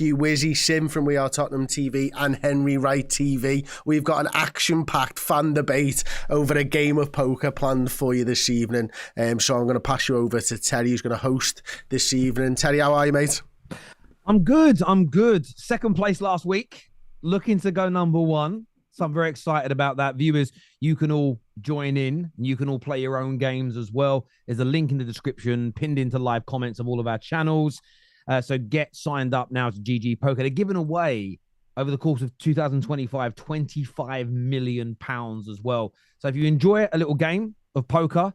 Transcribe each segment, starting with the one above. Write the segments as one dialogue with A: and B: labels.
A: Hugh Wizzy, Sim from We Are Tottenham TV, and Henry Wright TV. We've got an action-packed fan debate over a game of poker planned for you this evening. So I'm going to pass you over to Terry, who's going to host this evening. Terry, how are you, mate?
B: I'm good. Second place last week. Looking to go number one. So I'm very excited about that. Viewers, you can all join in. You can all play your own games as well. There's a link in the description, pinned into live comments of all of our channels. So get signed up now to GG Poker. They're giving away, over the course of 2025, £25 million as well. So if you enjoy a little game of poker,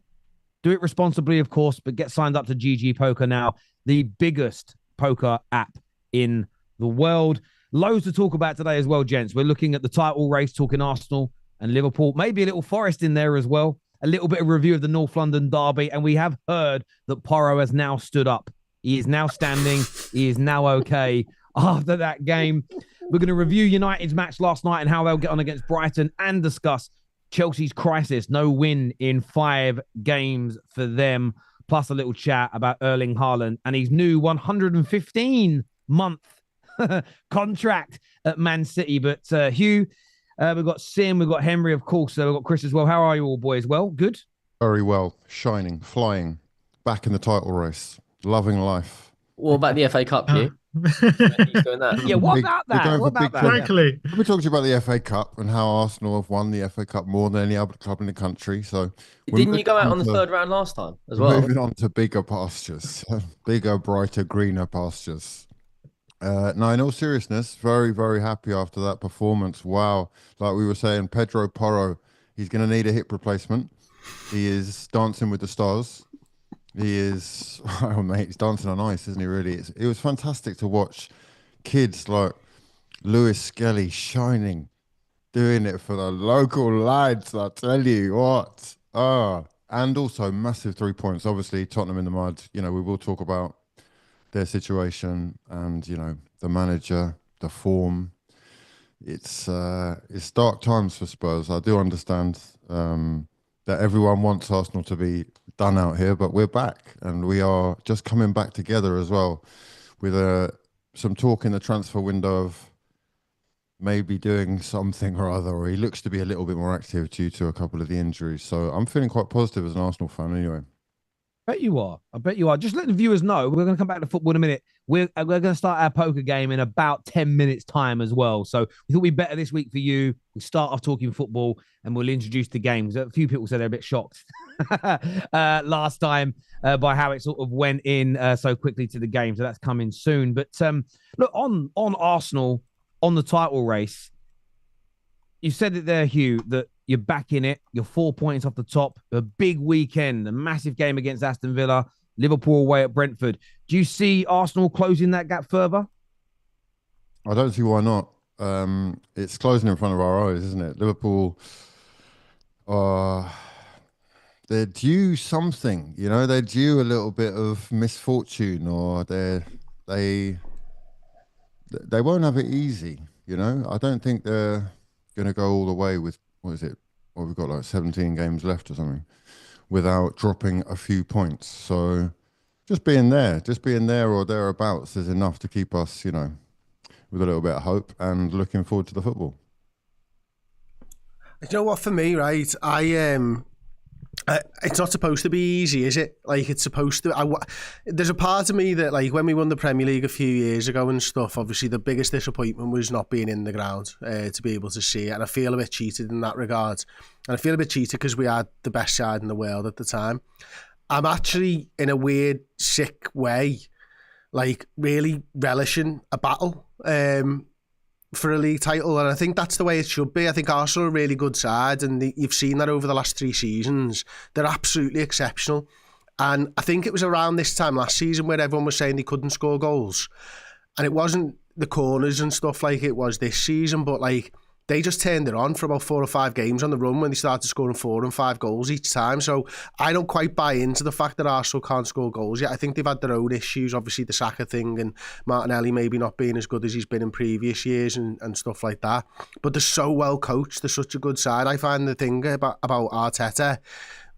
B: do it responsibly, of course, but get signed up to GG Poker now, the biggest poker app in the world. Loads to talk about today as well, gents. We're looking at the title race, talking Arsenal and Liverpool, maybe a little Forest in there as well, a little bit of review of the North London derby, and we have heard that Porro has now stood up. He is now standing. He is now okay after that game. We're going to review United's match last night and how they'll get on against Brighton and discuss Chelsea's crisis. No win in 5 games for them, plus a little chat about Erling Haaland and his new 115-month contract at Man City. But Hugh, we've got Sim, we've got Henry, of course. We've got Chris as well. How are you all, boys? Well, good?
C: Very well. Shining, flying, back in the title race, loving life.
D: What about the FA Cup, Hugh? He's doing that.
B: Yeah, what about that? What about that?
E: Frankly,
C: Let me talk to you about the FA Cup and how Arsenal have won the FA Cup more than any other club in the country. So,
D: Didn't you go out on the third round last time as well?
C: Moving on to bigger pastures, bigger, brighter, greener pastures. No, in all seriousness, very, very happy after that performance. Wow. Like we were saying, Pedro Porro, he's going to need a hip replacement. He is dancing with the stars. He is, oh mate, he's dancing on ice, isn't he, really? It was fantastic to watch kids like Lewis Skelly shining, doing it for the local lads, I tell you what. And also massive 3 points. Obviously, Tottenham in the mud. You know, we will talk about their situation and, you know, the manager, the form. It's dark times for Spurs. I do understand that everyone wants Arsenal to be done out here, but we're back and we are just coming back together as well with some talk in the transfer window of maybe doing something or other, or he looks to be a little bit more active due to a couple of the injuries. So I'm feeling quite positive as an Arsenal fan anyway.
B: I bet you are. Just let the viewers know, we're going to come back to football in a minute. We're going to start our poker game in about 10 minutes time as well. So we thought we'd be better this week for you. We'll start off talking football and we'll introduce the games. A few people said they're a bit shocked last time by how it sort of went in so quickly to the game. So that's coming soon. But look, on Arsenal, on the title race, you said it there, Hugh, that you're back in it. You're 4 points off the top. A big weekend, a massive game against Aston Villa, Liverpool away at Brentford. Do you see Arsenal closing that gap further?
C: I don't see why not. It's closing in front of our eyes, isn't it? Liverpool, they're due something, you know, they're due a little bit of misfortune, or they won't have it easy, you know. I don't think they're going to go all the way with, what is it? Well, we've got like 17 games left or something without dropping a few points. So just being there or thereabouts is enough to keep us, you know, with a little bit of hope and looking forward to the football.
A: You know what, for me, right, it's not supposed to be easy, is it? Like, it's supposed to... there's a part of me that, like, when we won the Premier League a few years ago and stuff, obviously the biggest disappointment was not being in the ground to be able to see it. And I feel a bit cheated in that regard. And I feel a bit cheated because we had the best side in the world at the time. I'm actually, in a weird, sick way, like, really relishing a battle for a league title, and I think that's the way it should be. I think Arsenal are a really good side, and you've seen that over the last 3 seasons. They're absolutely exceptional, and I think it was around this time last season where everyone was saying they couldn't score goals, and it wasn't the corners and stuff like it was this season, but like they just turned it on for about 4 or 5 games on the run when they started scoring 4 and 5 goals each time. So I don't quite buy into the fact that Arsenal can't score goals yet. I think they've had their own issues, obviously the Saka thing and Martinelli maybe not being as good as he's been in previous years and stuff like that. But they're so well coached. They're such a good side. I find the thing about Arteta,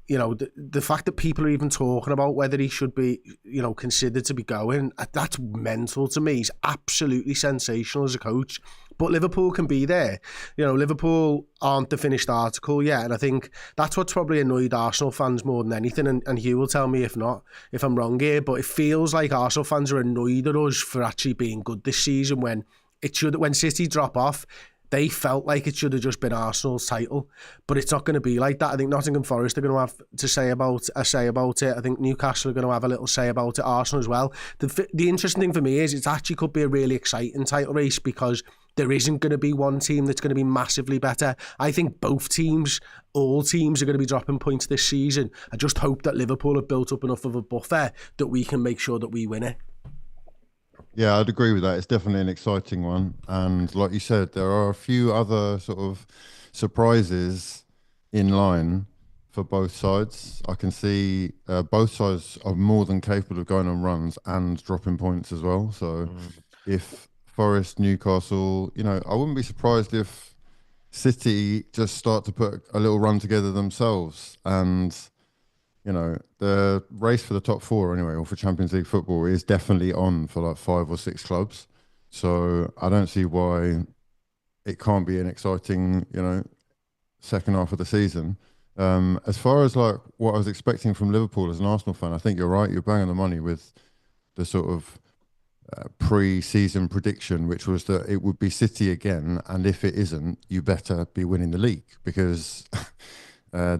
A: you know, the fact that people are even talking about whether he should be, you know, considered to be going, that's mental to me. He's absolutely sensational as a coach. But Liverpool can be there. You know, Liverpool aren't the finished article yet. And I think that's what's probably annoyed Arsenal fans more than anything. And Hugh will tell me if not, if I'm wrong here. But it feels like Arsenal fans are annoyed at us for actually being good this season when City drop off. They felt like it should have just been Arsenal's title, but it's not going to be like that. I think Nottingham Forest are going to have to say about it. I think Newcastle are going to have a little say about it. Arsenal as well. The interesting thing for me is it actually could be a really exciting title race because there isn't going to be one team that's going to be massively better. I think all teams are going to be dropping points this season. I just hope that Liverpool have built up enough of a buffer that we can make sure that we win it.
C: Yeah, I'd agree with that. It's definitely an exciting one. And like you said, there are a few other sort of surprises in line for both sides. I can see both sides are more than capable of going on runs and dropping points as well. So if Forest, Newcastle, you know, I wouldn't be surprised if City just start to put a little run together themselves. And you know, the race for the top four anyway, or for Champions League football, is definitely on for like 5 or 6 clubs. So I don't see why it can't be an exciting, you know, second half of the season. As far as like what I was expecting from Liverpool as an Arsenal fan, I think you're right. You're bang on the money with the sort of pre-season prediction, which was that it would be City again. And if it isn't, you better be winning the league because...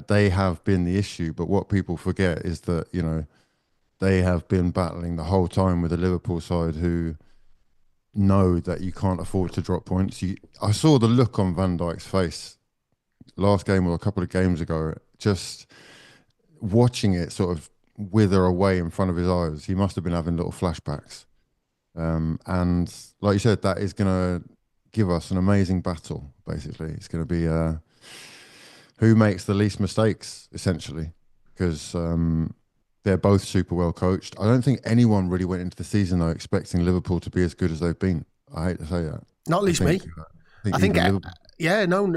C: they have been the issue, but what people forget is that, you know, they have been battling the whole time with the Liverpool side who know that you can't afford to drop points. I saw the look on Van Dijk's face last game or a couple of games ago, just watching it sort of wither away in front of his eyes. He must have been having little flashbacks. And like you said, that is going to give us an amazing battle, basically. It's going to be... who makes the least mistakes, essentially, because they're both super well coached. I don't think anyone really went into the season, though, expecting Liverpool to be as good as they've been. I hate to say that.
A: Not least me. I think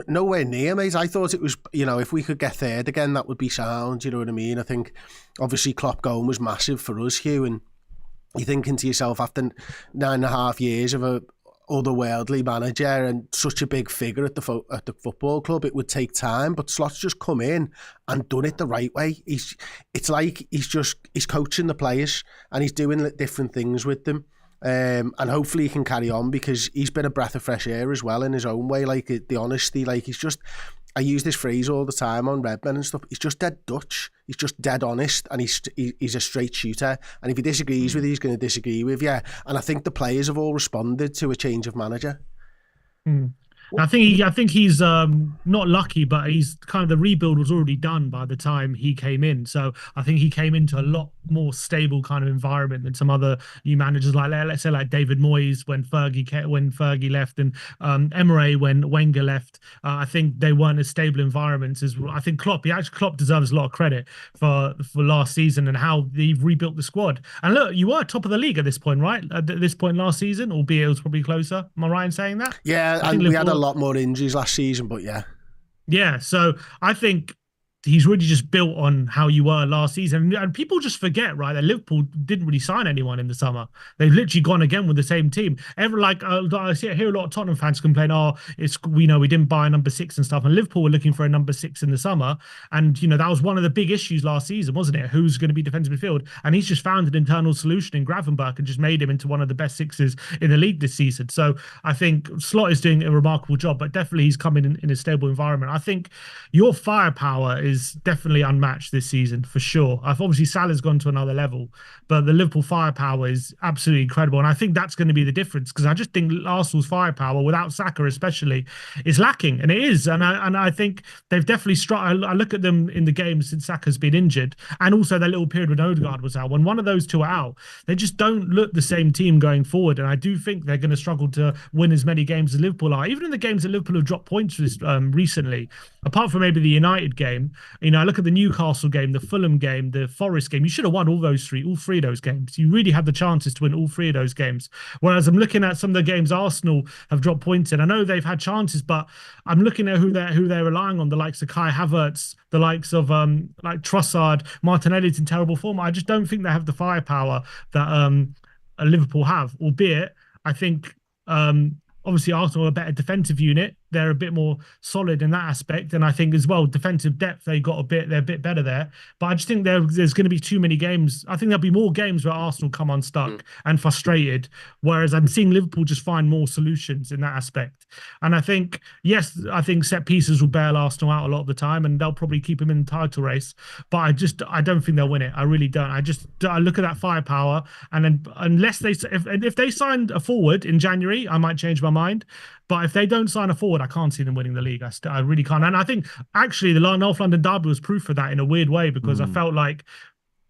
A: nowhere near, mate. I thought it was, you know, if we could get third again, that would be sound, you know what I mean? I think, obviously, Klopp going was massive for us, Hugh, and you're thinking to yourself, after 9.5 years of a otherworldly manager and such a big figure at the football club, it would take time, but Slot's just come in and done it the right way. It's like he's coaching the players and he's doing different things with them, and hopefully he can carry on because he's been a breath of fresh air as well in his own way. Like the honesty, like he's just, I use this phrase all the time on Redmen and stuff, he's just dead Dutch. He's just dead honest and he's a straight shooter. And if he disagrees with you, he's going to disagree with you. And I think the players have all responded to a change of manager.
E: I think he's not lucky, but he's kind of, the rebuild was already done by the time he came in. So I think he came into a lot more stable kind of environment than some other new managers, like let's say like David Moyes when Fergie left, and Emery when Wenger left. I think they weren't as stable environments as I think Klopp. Klopp deserves a lot of credit for last season and how they've rebuilt the squad. And look, you were top of the league at this point, right? At this point last season, albeit it was probably closer. Am I right in saying that?
A: Yeah, and we had a lot more injuries last season, but yeah, so I think he's really just built on how you were last season. And people just forget, right, that Liverpool didn't really sign anyone in the summer. They've literally gone again with the same team. I hear a lot of Tottenham fans complain, we didn't buy a number 6 and stuff. And Liverpool were looking for a number 6 in the summer. And, you know, that was one of the big issues last season, wasn't it? Who's going to be defensive midfield? And he's just found an internal solution in Gravenberch and just made him into one of the best 6s in the league this season. So I think Slot is doing a remarkable job, but definitely he's coming in a stable environment. I think your firepower is definitely unmatched this season for sure. Obviously Salah's gone to another level, but the Liverpool firepower is absolutely incredible, and I think that's going to be the difference, because I just think Arsenal's firepower, without Saka especially, is lacking, and it is. And I think they've definitely I look at them in the games since Saka's been injured, and also that little period when Odegaard was out. When one of those two are out, they just don't look the same team going forward, and I do think they're going to struggle to win as many games as Liverpool are. Even in the games that Liverpool have dropped points recently, apart from maybe the United game,
E: I look at the Newcastle game, the Fulham game, the Forest game. You should have won all three of those games. You really had the chances to win all three of those games. Whereas I'm looking at some of the games Arsenal have dropped points in. I know they've had chances, but I'm looking at who they're relying on, the likes of Kai Havertz, the likes of like Trossard, Martinelli's in terrible form. I just don't think they have the firepower that Liverpool have, albeit I think obviously Arsenal are a better defensive unit. They're a bit more solid in that aspect. And I think as well, defensive depth, they're a bit better there. But I just think there's going to be too many games. I think there'll be more games where Arsenal come unstuck and frustrated, whereas I'm seeing Liverpool just find more solutions in that aspect. And I think, yes, I think set pieces will bail Arsenal out a lot of the time and they'll probably keep them in the title race. But I don't think they'll win it. I really don't. I look at that firepower, and then unless if they signed a forward in January, I might change my mind. But if they don't sign a forward, I can't see them winning the league. I really can't. And I think actually the North London derby was proof of that in a weird way, because I felt like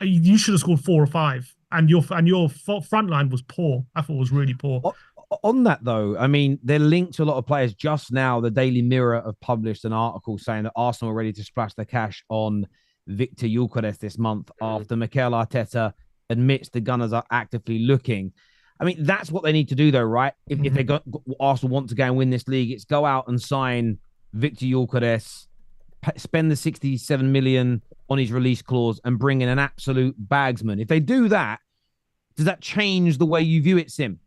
E: you should have scored 4 or 5, and your front line was poor. I thought it was really poor.
B: On that though, I mean, they're linked to a lot of players. Just now, the Daily Mirror have published an article saying that Arsenal are ready to splash the cash on Victor Gyökeres this month after Mikel Arteta admits the Gunners are actively looking. I mean, that's what they need to do, though, right? If they Arsenal want to go and win this league, it's go out and sign Victor Gyökeres, spend the 67 million on his release clause, and bring in an absolute bagsman. If they do that, does that change the way you view it, Sim?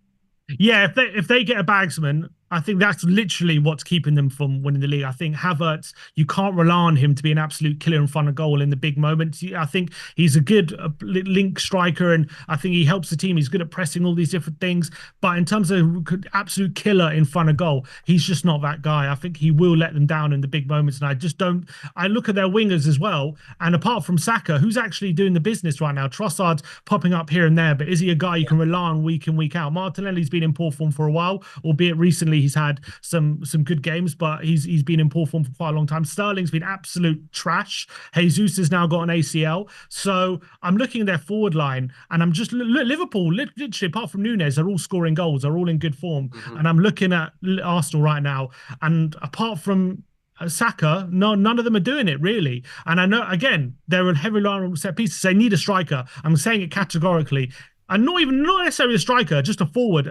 E: Yeah, if they get a bagsman, I think that's literally what's keeping them from winning the league. I think Havertz, you can't rely on him to be an absolute killer in front of goal in the big moments. I think he's a good link striker, and I think he helps the team. He's good at pressing all these different things. But in terms of absolute killer in front of goal, he's just not that guy. I think he will let them down in the big moments. And I just don't. I look at their wingers as well. And apart from Saka, who's actually doing the business right now? Trossard's popping up here and there, but is he a guy you can rely on week in, week out? Martinelli's been in poor form for a while, albeit recently he's had some good games, but he's been in poor form for quite a long time. Sterling's been absolute trash. Jesus has now got an ACL. So I'm looking at their forward line, and I'm just Liverpool, literally, apart from Nunes, they're all scoring goals. They're all in good form. And I'm looking at Arsenal right now, and apart from Saka, none of them are doing it really. And I know, again, they're a heavy line on set pieces. They need a striker. I'm saying it categorically. And not necessarily a striker, just a forward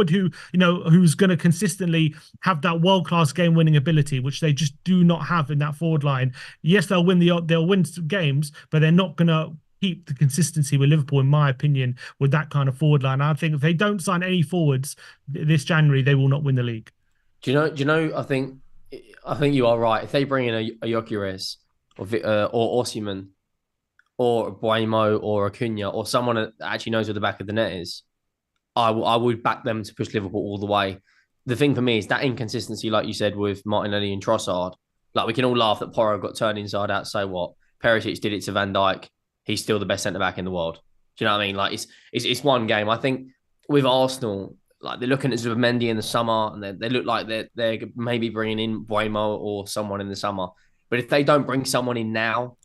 E: who, who's going to consistently have that world-class game-winning ability, which they just do not have in that forward line. Yes, they'll win games, but they're not going to keep the consistency with Liverpool, in my opinion, with that kind of forward line. I think if they don't sign any forwards this January, they will not win the league.
D: Do you know? I think you are right. If they bring in a Gyökeres or Osimhen, or Buemo or Acuna, or someone that actually knows where the back of the net is, I would back them to push Liverpool all the way. The thing for me is that inconsistency, like you said, with Martinelli and Trossard. Like, we can all laugh that Porro got turned inside out. So what? Perisic did it to Van Dijk. He's still the best centre-back in the world. Do you know what I mean? Like, it's one game. I think with Arsenal, like, they're looking at Zubimendi in the summer, and they look like they're maybe bringing in Buemo or someone in the summer. But if they don't bring someone in now,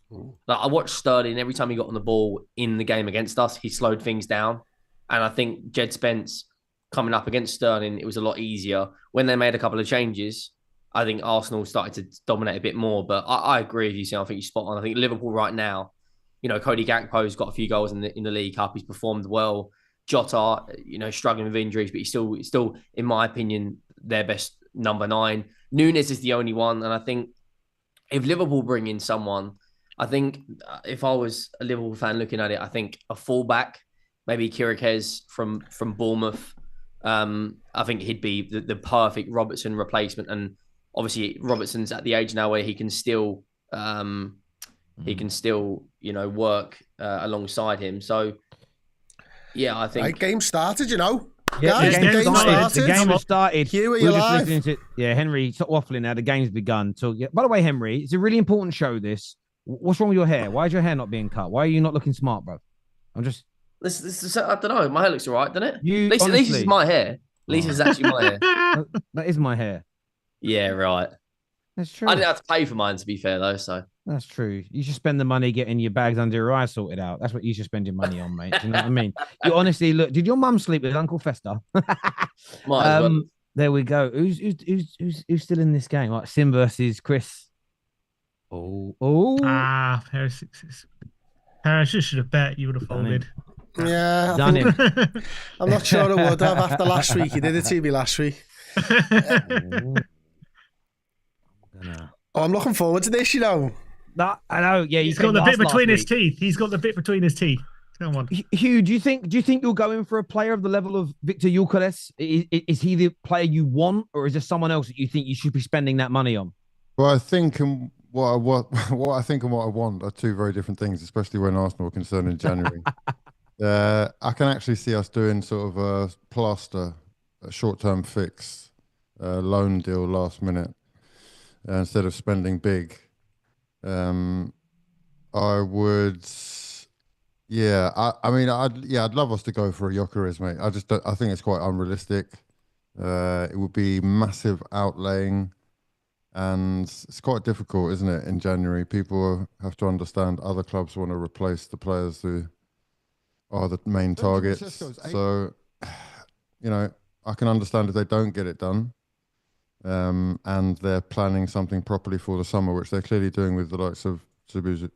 D: like, I watched Sterling, every time he got on the ball in the game against us, he slowed things down. And I think Jed Spence coming up against Sterling, it was a lot easier. When they made a couple of changes, I think Arsenal started to dominate a bit more. But I agree with you, Sam. I think you're spot on. I think Liverpool right now, Cody Gakpo's got a few goals in the League Cup. He's performed well. Jota, struggling with injuries, but he's still, in my opinion, their best number 9. Nunes is the only one. And I think if Liverpool bring in someone, I think if I was a Liverpool fan looking at it, I think a fullback, maybe Gyökeres from Bournemouth. I think he'd be the perfect Robertson replacement. And obviously Robertson's at the age now where he can still work alongside him. So yeah, I think
A: game started,
B: Yeah,
A: guys,
B: the game has started.
A: Hugh, are
B: We're
A: you
B: just
A: live?
B: listening to Henry, stop waffling now. The game's begun. So, yeah. By the way, Henry, it's a really important show, this. What's wrong with your hair? Why is your hair not being cut? Why are you not looking smart, bro? I'm just...
D: This I don't know. My hair looks all right, doesn't it?
B: Honestly...
D: At least it's my hair. At least it's actually my hair.
B: That is my hair.
D: Yeah, right.
B: That's true.
D: I didn't have to pay for mine, to be fair, though, so...
B: That's true. You should spend the money getting your bags under your eyes sorted out. That's what you should spend your money on, mate. Do you know what I mean? You honestly look. Did your mum sleep with Uncle Fester?
D: Might as well.
B: There we go. Who's still in this game? Like Sim versus Chris. Oh.
E: Paris should have bet. You would have
B: Done him.
E: folded.
A: Yeah,
B: Done him.
A: I'm not sure I would have after last week. He did it to me last week. I'm looking forward to this, you know.
B: I know. Yeah,
E: He's got the bit between his teeth. He's got the bit between his teeth. Come on.
B: Hugh, do you think you're going for a player of the level of Victor Gyökeres? Is he the player you want, or is there someone else that you think you should be spending that money on?
C: Well, I think what I think and what I want are two very different things, especially when Arsenal are concerned in January. I can actually see us doing sort of a short-term fix, loan deal last minute, instead of spending big. I would, I'd love us to go for a Gyökeres, mate. I think it's quite unrealistic. It would be massive outlaying. And it's quite difficult, isn't it, in January? People have to understand other clubs want to replace the players who are the main targets. So, I can understand if they don't get it done, and they're planning something properly for the summer, which they're clearly doing with the likes of Zubizu.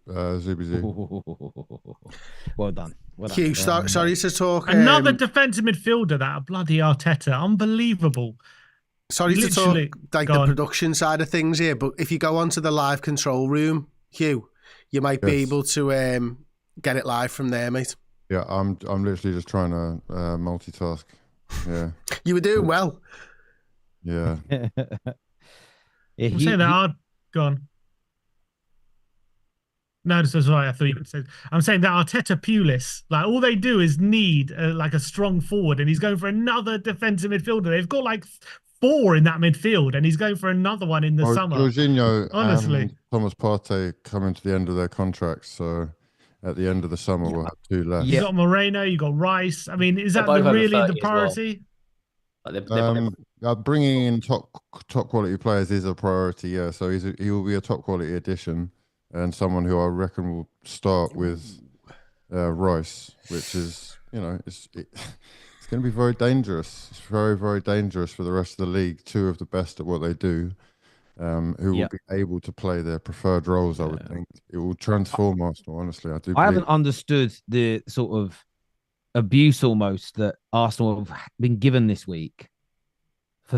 B: Well done.
A: Hugh, sorry to talk.
E: Another defensive midfielder, that bloody Arteta. Unbelievable.
A: Sorry to talk like the production side of things here, but if you go onto the live control room, Hugh, you might be able to get it live from there, mate.
C: Yeah, I'm literally just trying to multitask. Yeah.
A: You were doing well.
C: Yeah.
E: I'm saying that gone. No, this is right. I thought you would say. I'm saying that Arteta Pulis, like all they do is need like a strong forward, and he's going for another defensive midfielder. They've got like 4 in that midfield, and he's going for another one in the summer.
C: Jorginho
E: honestly,
C: and Thomas Partey coming to the end of their contracts, so at the end of the summer we'll have 2 left.
E: You got Moreno, you got Rice. I mean, is that really the priority?
C: Bringing in top quality players is a priority. Yeah, so he will be a top quality addition, and someone who I reckon will start with Rice, which is it's going to be very dangerous. It's very, very dangerous for the rest of the league. 2 of the best at what they do, who will be able to play their preferred roles, I would think. It will transform Arsenal, honestly. I
B: haven't understood the sort of abuse almost that Arsenal have been given this week for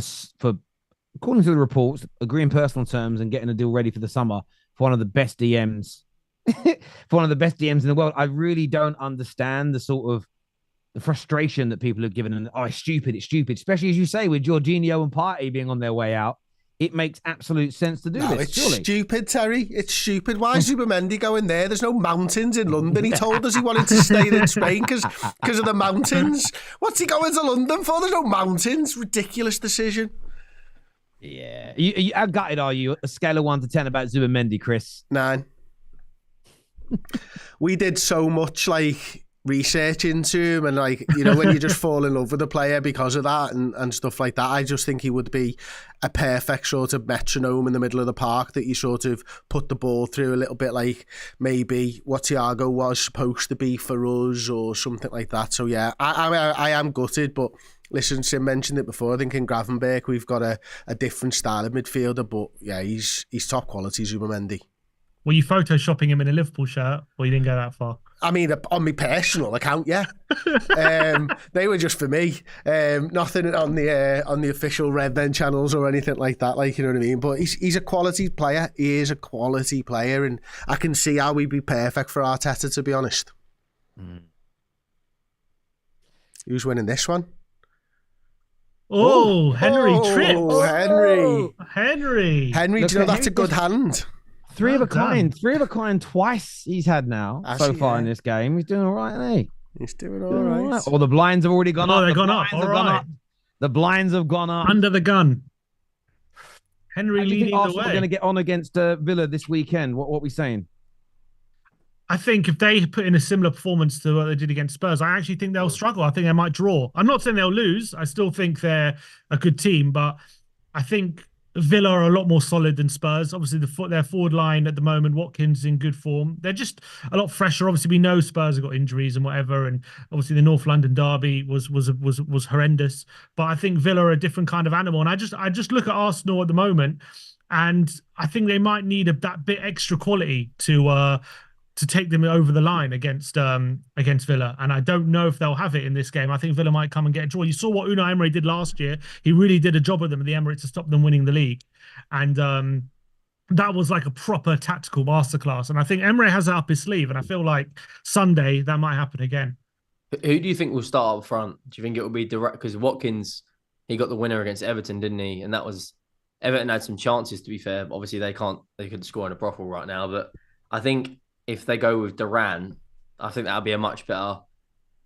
B: according to the reports, agreeing personal terms and getting a deal ready for the summer for one of the best DMs, for one of the best DMs in the world. I really don't understand the sort of the frustration that people have given, and it's stupid, especially as you say with Jorginho and Partey being on their way out. It makes absolute sense to do this.
A: It's stupid, Terry. It's stupid. Why is Zubimendi going there? There's no mountains in London. He told us he wanted to stay in Spain because of the mountains. What's he going to London for? There's no mountains. Ridiculous decision.
B: Yeah. How gutted are you? A scale of 1 to 10 about Zubimendi, Chris?
A: 9. We did so much research into him, and when you just fall in love with a player because of that and stuff like that. I just think he would be a perfect sort of metronome in the middle of the park that you sort of put the ball through a little bit like maybe what Thiago was supposed to be for us or something like that. So yeah, I am gutted, but listen, Sim mentioned it before. I think in Gravenberg we've got a different style of midfielder, but yeah, he's top quality, Zubimendi.
E: Were you photoshopping him in a Liverpool shirt, or you didn't go that far?
A: I mean, on my personal account, yeah. They were just for me. Nothing on the official Red Men channels or anything like that. You know what I mean? But he's a quality player. He is a quality player, and I can see how he'd be perfect for Arteta, to be honest. Who's winning this one?
E: Oh, Henry trips.
A: Oh,
E: Henry.
A: Do you know that's a good hand?
B: Three of a kind twice he's had now so far in this game. He's doing all right, isn't he?
A: He's doing all right.
B: Oh, the blinds have already gone up.
E: They've gone up. All right.
B: The blinds have gone up.
E: Under the gun. Henry
B: leading the way. Arsenal are going to get on against Villa this weekend. What are we saying?
E: I think if they put in a similar performance to what they did against Spurs, I actually think they'll struggle. I think they might draw. I'm not saying they'll lose. I still think they're a good team, but I think Villa are a lot more solid than Spurs. Obviously, their forward line at the moment, Watkins in good form. They're just a lot fresher. Obviously, we know Spurs have got injuries and whatever, and obviously the North London derby was horrendous. But I think Villa are a different kind of animal. And I just look at Arsenal at the moment. And I think they might need that bit extra quality to take them over the line against Villa. And I don't know if they'll have it in this game. I think Villa might come and get a draw. You saw what Unai Emery did last year. He really did a job with them at the Emirates to stop them winning the league. And that was like a proper tactical masterclass. And I think Emery has that up his sleeve. And I feel like Sunday that might happen again.
D: Who do you think will start up front? Do you think it will be direct? Because Watkins, he got the winner against Everton, didn't he? And that was Everton had some chances, to be fair. Obviously, they couldn't score in a brothel right now. But I think if they go with Duran, I think that'll be a much better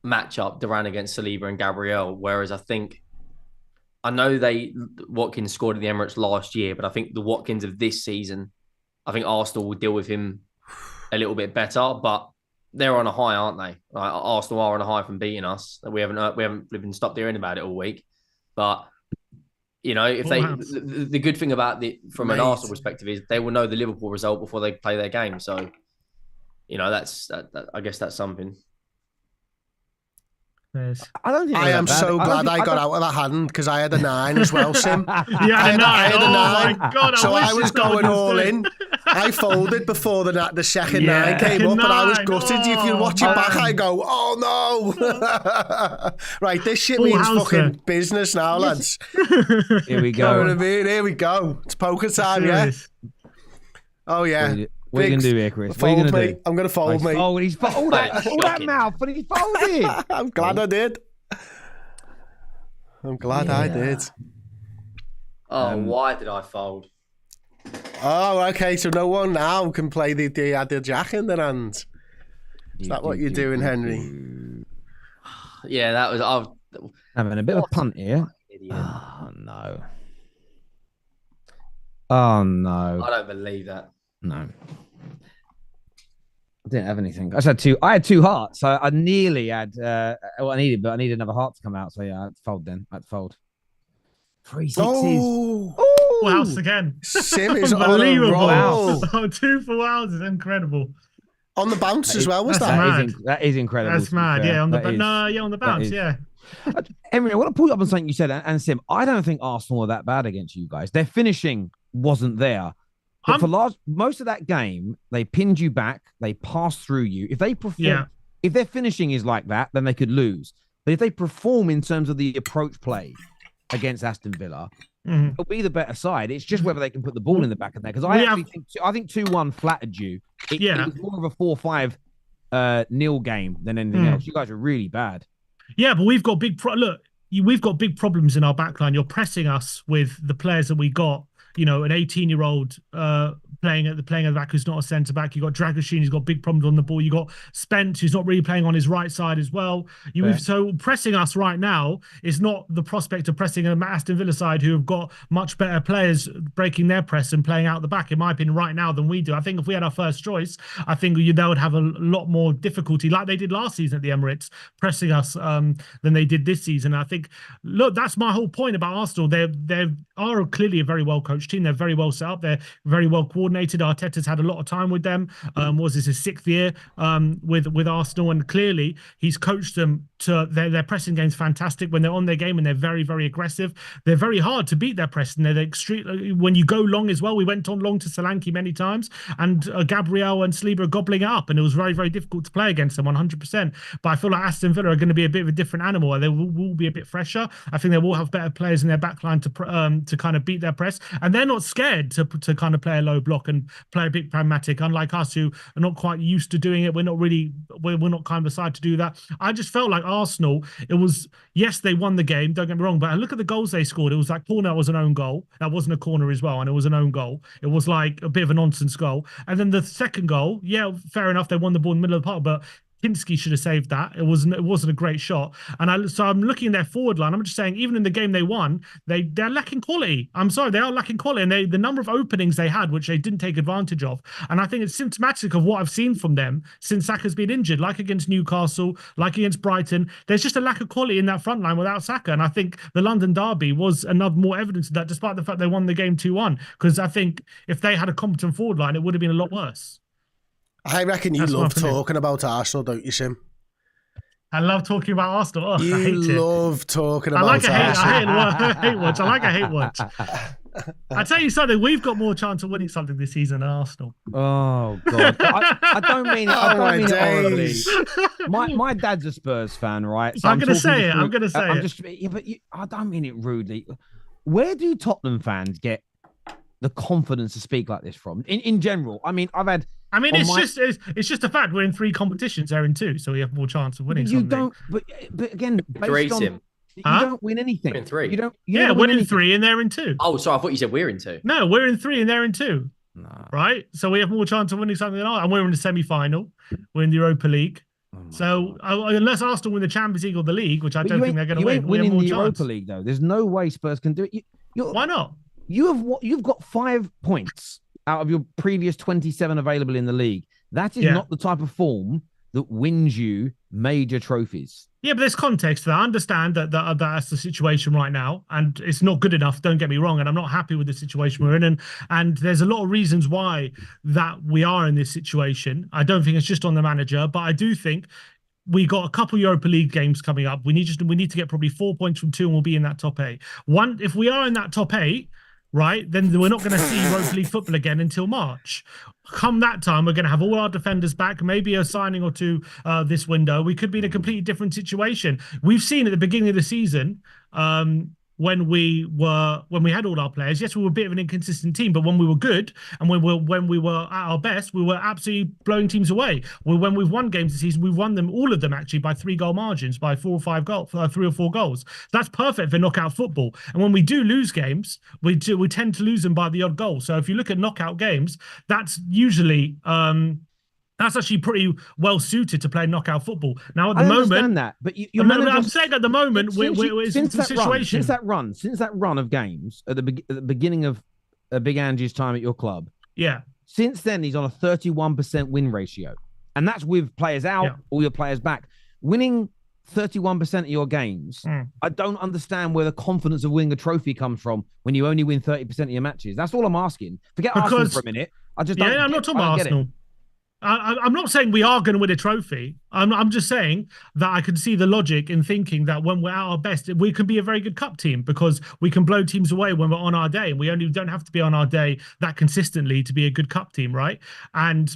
D: matchup, Duran against Saliba and Gabriel. Whereas I know Watkins scored at the Emirates last year, but I think the Watkins of this season, I think Arsenal will deal with him a little bit better. But they're on a high, aren't they? Like, Arsenal are on a high from beating us. We haven't been stopped hearing about it all week. But if the good thing about from an Arsenal perspective is they will know the Liverpool result before they play their game. So. I guess that's something.
B: I don't think
A: I am so glad I got out of that hand because I had a 9 as well, Sim.
E: I had a 9. My God,
A: so I was going all in. I folded before the second 9 came up, and I was gutted. If you watch it back, I go, oh no! Right, this shit means fucking business now, lads.
B: Here we go.
A: You know what I mean? Here we go. It's poker time, yeah. Oh yeah.
B: What are you going to do here, Chris? What are you going to do?
A: I'm going to fold, mate.
B: Oh, he's all that mouth, but he folded.
A: I'm glad I did. I did.
D: Oh, why did I fold?
A: Oh, okay. So no one now can play the jack in their hands. Is that what you're doing, Henry?
D: Yeah, that was...
B: Having a bit of a punt here. Oh, no. Oh, no.
D: I don't believe that.
B: No. I didn't have anything. I had 2 hearts, so I nearly had what I needed, but I needed another heart to come out. So yeah, I had to fold then. 3 sixes.
E: Oh, full house again.
A: Sim is unbelievable.
E: Wow. 2 full houses, incredible.
A: On the bounce as well, was that?
B: That is incredible.
E: That's mad. Yeah, on the bounce. Yeah.
B: Emery, I want to pull you up on something you said, and Sim, I don't think Arsenal are that bad against you guys. Their finishing wasn't there. But for most of that game, they pinned you back. They passed through you. If they perform, if their finishing is like that, then they could lose. But if they perform in terms of the approach play against Aston Villa, it'll be the better side. It's just whether they can put the ball in the back of there. Because I think 2-1 flattered you. It was more of a 4-5 nil game than anything else. You guys are really bad. Yeah, but we've got big we've got big problems in our backline. You're pressing us with the players that we got. An 18-year-old playing at the back who's not a centre back. You got Dragoshin, who's got big problems on the ball. You got Spence, who's not really playing on his right side as well. So pressing us right now is not the prospect of pressing an Aston Villa side who have got much better players breaking their press and playing out the back, in my opinion, right now than we do. I think if we had our first choice, I think they would have a lot more difficulty, like they did last season at the Emirates, pressing us than they did this season. I think, look, that's my whole point about Arsenal. They are clearly a very well coached team. They're very well set up. They're very well coordinated. Arteta's had a lot of time with them. Was this his 6th year with Arsenal? And clearly he's coached them to their pressing game's fantastic when they're on their game, and they're very, very aggressive. They're very hard to beat their pressing. They're extreme when you go long as well. We went on long to Solanke many times, and Gabriel and Saliba are gobbling it up, and it was very, very difficult to play against them 100%. But I feel like Aston Villa are going to be a bit of a different animal. They will be a bit fresher. I think they will have better players in their backline to kind of beat their press, and they're not scared to kind of play a low block and play a bit pragmatic, unlike us who are not quite used to doing it. We're not kind of the side to do that. I just felt like Arsenal, it was, yes, they won the game, don't get me wrong, but I look at the goals they scored. It was like corner was an own goal. That wasn't a corner as well, and it was an own goal. It was like a bit of a nonsense goal. And then the second goal, yeah, fair enough, they won the ball in the middle of the park, but Kinski should have saved that. It wasn't a great shot. And so I'm looking at their forward line. I'm just saying, even in the game they won, they're lacking quality. I'm sorry, they are lacking quality. And the number of openings they had, which they didn't take advantage of. And I think it's symptomatic of what I've seen from them since Saka's been injured, like against Newcastle, like against Brighton. There's just a lack of quality in that front line without Saka. And I think the London derby was another more evidence of that, despite the fact they won the game 2-1. Because I think if they had a competent forward line, it would have been a lot worse.
A: I reckon you love talking about Arsenal, don't you, Sim?
E: I love talking about Arsenal. Oh,
A: You
E: I hate it.
A: love talking
E: I
A: about
E: like a hate.
A: Arsenal.
E: I hate watch. I like a hate watch. I tell you something. We've got more chance of winning something this season than Arsenal.
B: Oh God, I don't mean it. I
A: Oh,
B: don't
A: my
B: mean it horribly.
A: days.
B: My dad's a Spurs fan, right?
E: I'm gonna
B: talking
E: say
B: just
E: it.
B: through-
E: I'm gonna say
B: I'm
E: it.
B: just, yeah, but I don't mean it rudely. Where do Tottenham fans get the confidence to speak like this from? In general, I mean, I've had.
E: I mean,
B: on
E: it's just a fact. We're in 3 competitions. They're in 2, so we have more chance of winning
B: You
E: something.
B: don't, but again, based on
D: him.
B: you
E: Huh?
B: don't win anything.
D: We're in 3.
B: You don't.
E: Yeah,
B: never
E: we're
B: win
E: in
B: anything.
E: 3 and they're in 2.
D: Oh, sorry, I thought you said we're in 2.
E: No, we're in 3 and they're in 2.
B: Nah.
E: Right? So we have more chance of winning something than ours. And we're in the semi-final. We're in the Europa League. So unless Arsenal win the Champions League or the league, which I don't think they're going to win,
B: ain't
E: we have
B: winning
E: more
B: the
E: chance.
B: Europa League though. There's no way Spurs can do it.
E: Why not?
B: You've got 5 points out of your previous 27 available in the league. That is not the type of form that wins you major trophies.
E: Yeah, but there's context to that. I understand that that's the situation right now, and it's not good enough. Don't get me wrong, and I'm not happy with the situation we're in, and there's a lot of reasons why that we are in this situation. I don't think it's just on the manager, but I do think we got a couple Europa League games coming up. We need to get probably 4 points from 2, and we'll be in that top 8. If we are in that top 8. Right, then we're not going to see Europa League football again until March. Come that time, we're going to have all our defenders back, maybe a signing or 2 this window. We could be in a completely different situation. We've seen at the beginning of the season, when we had all our players, yes, we were a bit of an inconsistent team, but when we were good and when we were at our best, we were absolutely blowing teams away. When we've won games this season, we've won them, all of them actually, by 3-goal margins, by 4 or 5 goals, 3 or 4 goals. That's perfect for knockout football. And when we do lose games, we tend to lose them by the odd goal. So if you look at knockout games, that's usually that's actually pretty well suited to play knockout football. Now, at the moment,
B: that, but
E: I'm saying at the moment, we're in the situation.
B: Since that run of games at the beginning of Big Angie's time at your club, since then he's on a 31% win ratio, and that's with players out, all your players back, winning 31% of your games. I don't understand where the confidence of winning a trophy comes from when you only win 30% of your matches. That's all I'm asking. Forget Arsenal for a minute. I just don't.
E: I'm not talking about Arsenal. I'm not saying we are going to win a trophy. I'm just saying that I can see the logic in thinking that when we're at our best, we can be a very good cup team because we can blow teams away when we're on our day. And we only don't have to be on our day that consistently to be a good cup team, right? And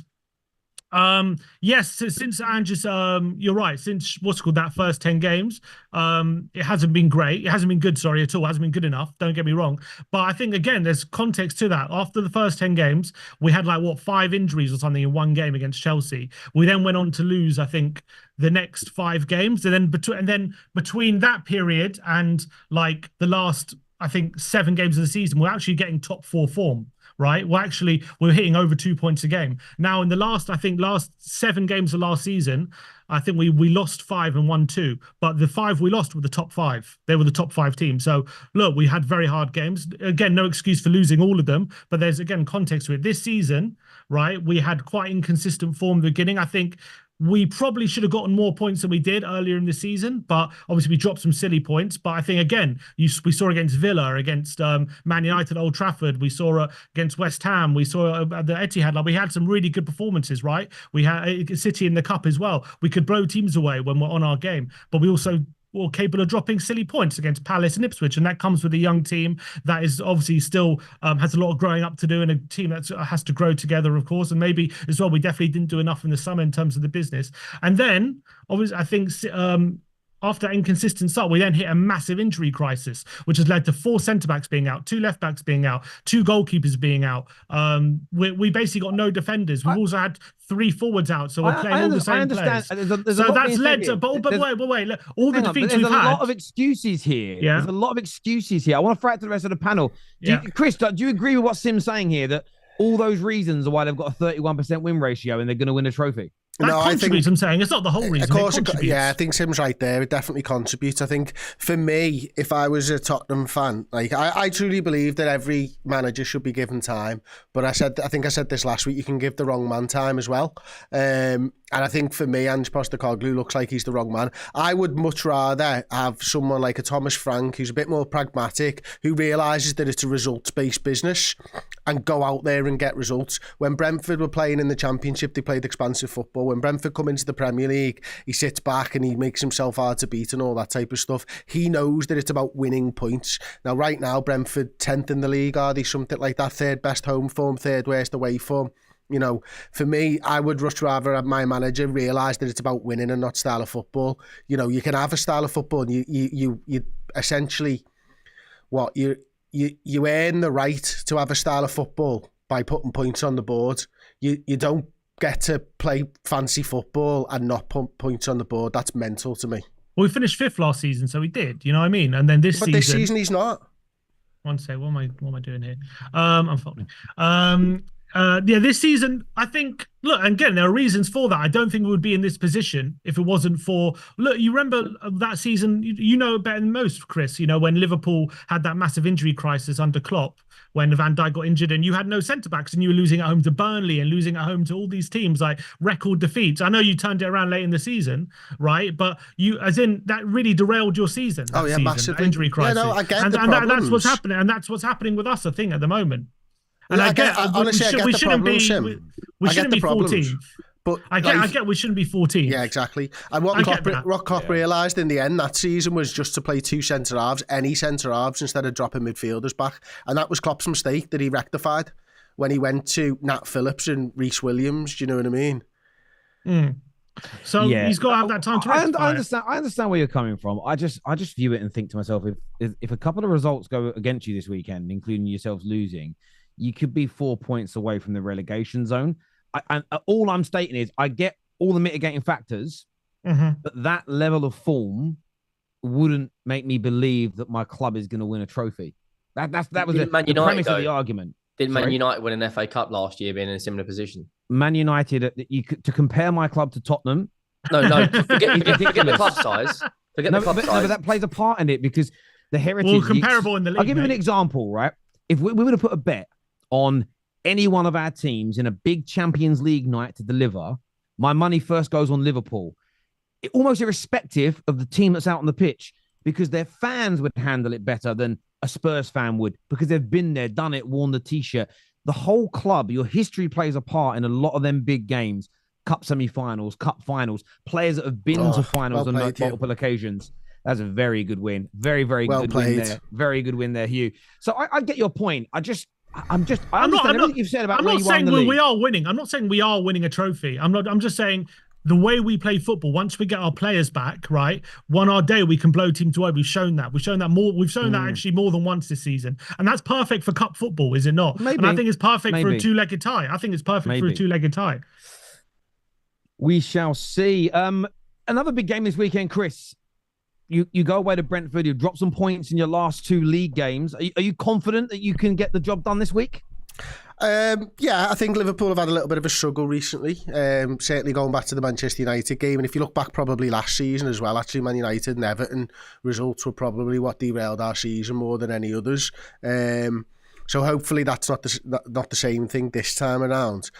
E: yes, since Andrews, you're right. Since that first 10 games, it hasn't been great. It hasn't been good, sorry, at all. It hasn't been good enough. Don't get me wrong. But I think again, there's context to that. After the first 10 games, we had 5 injuries or something in one game against Chelsea. We then went on to lose, I think, the next 5 games, and then between that period and the last, I think, 7 games of the season, we're actually getting top 4 form. Right, we're hitting over 2 points a game now. In the last 7 games of last season, I think we lost 5 and won 2, but the 5 we lost were the top 5. They were the top 5 team. So look, we had very hard games. Again, no excuse for losing all of them, but there's again context to it. This season, right, we had quite inconsistent form at the beginning. I think we probably should have gotten more points than we did earlier in the season, but obviously we dropped some silly points. But I think, again, we saw against Villa, against Man United, Old Trafford. We saw against West Ham. We saw at the Etihad. We had some really good performances, right? We had City in the Cup as well. We could blow teams away when we're on our game, but we also were capable of dropping silly points against Palace and Ipswich, and that comes with a young team that is obviously still has a lot of growing up to do, and a team that has to grow together, of course. And maybe as well, we definitely didn't do enough in the summer in terms of the business. And then, obviously, I think after that inconsistent start, we then hit a massive injury crisis, which has led to 4 centre-backs being out, 2 left-backs being out, 2 goalkeepers being out. We basically got no defenders. We've also had 3 forwards out, so we're playing all the same players. So that's led to, but wait, all the defeats we've had.
B: There's a lot of excuses here.
E: Yeah.
B: There's a lot of excuses here. I want to throw it to the rest of the panel. Chris, do you agree with what Sim's saying here, that all those reasons are why they've got a 31% win ratio and they're going to win a trophy?
E: That contributes, I'm saying. It's not the whole reason.
A: Of course, I think Sim's right there. It definitely contributes. I think for me, if I was a Tottenham fan, I truly believe that every manager should be given time. But I think I said this last week, you can give the wrong man time as well. And I think for me, Ange Postecoglou looks like he's the wrong man. I would much rather have someone like a Thomas Frank, who's a bit more pragmatic, who realises that it's a results-based business. and go out there and get results. When Brentford were playing in the Championship, they played expansive football. When Brentford come into the Premier League, he sits back and he makes himself hard to beat and all that type of stuff. He knows that it's about winning points. Now, right now, Brentford 10th in the league, are they? Something like that. 3rd best home form, 3rd worst away form. You know, for me, I would much rather have my manager realise that it's about winning and not style of football. You know, you can have a style of football and you essentially, you earn the right to have a style of football by putting points on the board. You don't get to play fancy football and not put points on the board. That's mental to me.
E: Well, we finished 5th last season, so we did. You know what I mean? And then this
A: season he's not.
E: One sec, what am I doing here? I'm following. This season, I think, look, again, there are reasons for that. I don't think we would be in this position if it wasn't for, look, you remember that season, you know better than most, Chris, you know, when Liverpool had that massive injury crisis under Klopp, when Van Dijk got injured and you had no centre-backs and you were losing at home to Burnley and losing at home to all these teams, like record defeats. I know you turned it around late in the season, right? But you, as in, that really derailed your season.
A: Massively.
E: Injury crisis.
A: Yeah, no, I get
E: and that's what's happening. And that's what's happening with us, I think, at the moment. And
A: I get the problem,
E: we shouldn't be 14th.
A: But
E: I get we shouldn't be 14th.
A: Yeah, exactly. And what Klopp realised in the end that season was just to play 2 centre-halves, any centre-halves, instead of dropping midfielders back. And that was Klopp's mistake that he rectified when he went to Nat Phillips and Reece Williams. Do you know what I mean?
E: So he's got to have that time to rectify.
B: I understand where you're coming from. I just view it and think to myself, if a couple of results go against you this weekend, including yourselves losing, you could be 4 points away from the relegation zone. And all I'm stating is I get all the mitigating factors, but that level of form wouldn't make me believe that my club is going to win a trophy. That was the premise of the argument.
D: Didn't Man United win an FA Cup last year being in a similar position?
B: Man United, to compare my club to Tottenham.
D: No, forget the club size. Forget the club size.
B: No, but that plays a part in it because the heritage...
E: Well, comparable in the league.
B: I'll give you an example, right? If we were to put a bet on any one of our teams in a big Champions League night to deliver, my money first goes on Liverpool, almost irrespective of the team that's out on the pitch, because their fans would handle it better than a Spurs fan would, because they've been there, done it, worn the T-shirt. The whole club, your history plays a part in a lot of them big games, cup semi-finals, cup finals, players that have been to finals on multiple occasions. That's a very good win. Very, very good win there. Very good win there, Hugh. So I get your point. I understand everything you've said about where you are in the league.
E: We are winning. I'm not saying we are winning a trophy. I'm just saying the way we play football, once we get our players back, right, one our day we can blow teams away. We've shown that. We've shown that actually more than once this season. And that's perfect for cup football, is it not?
B: Maybe.
E: And I think it's perfect for a two-legged tie. I think it's perfect for a two-legged tie.
B: We shall see. Another big game this weekend, Chris. You go away to Brentford, you drop some points in your last 2 league games. Are you confident that you can get the job done this week?
A: Yeah, I think Liverpool have had a little bit of a struggle recently. Certainly going back to the Manchester United game. And if you look back probably last season as well, actually Man United and Everton results were probably what derailed our season more than any others. So hopefully that's not the same thing this time around.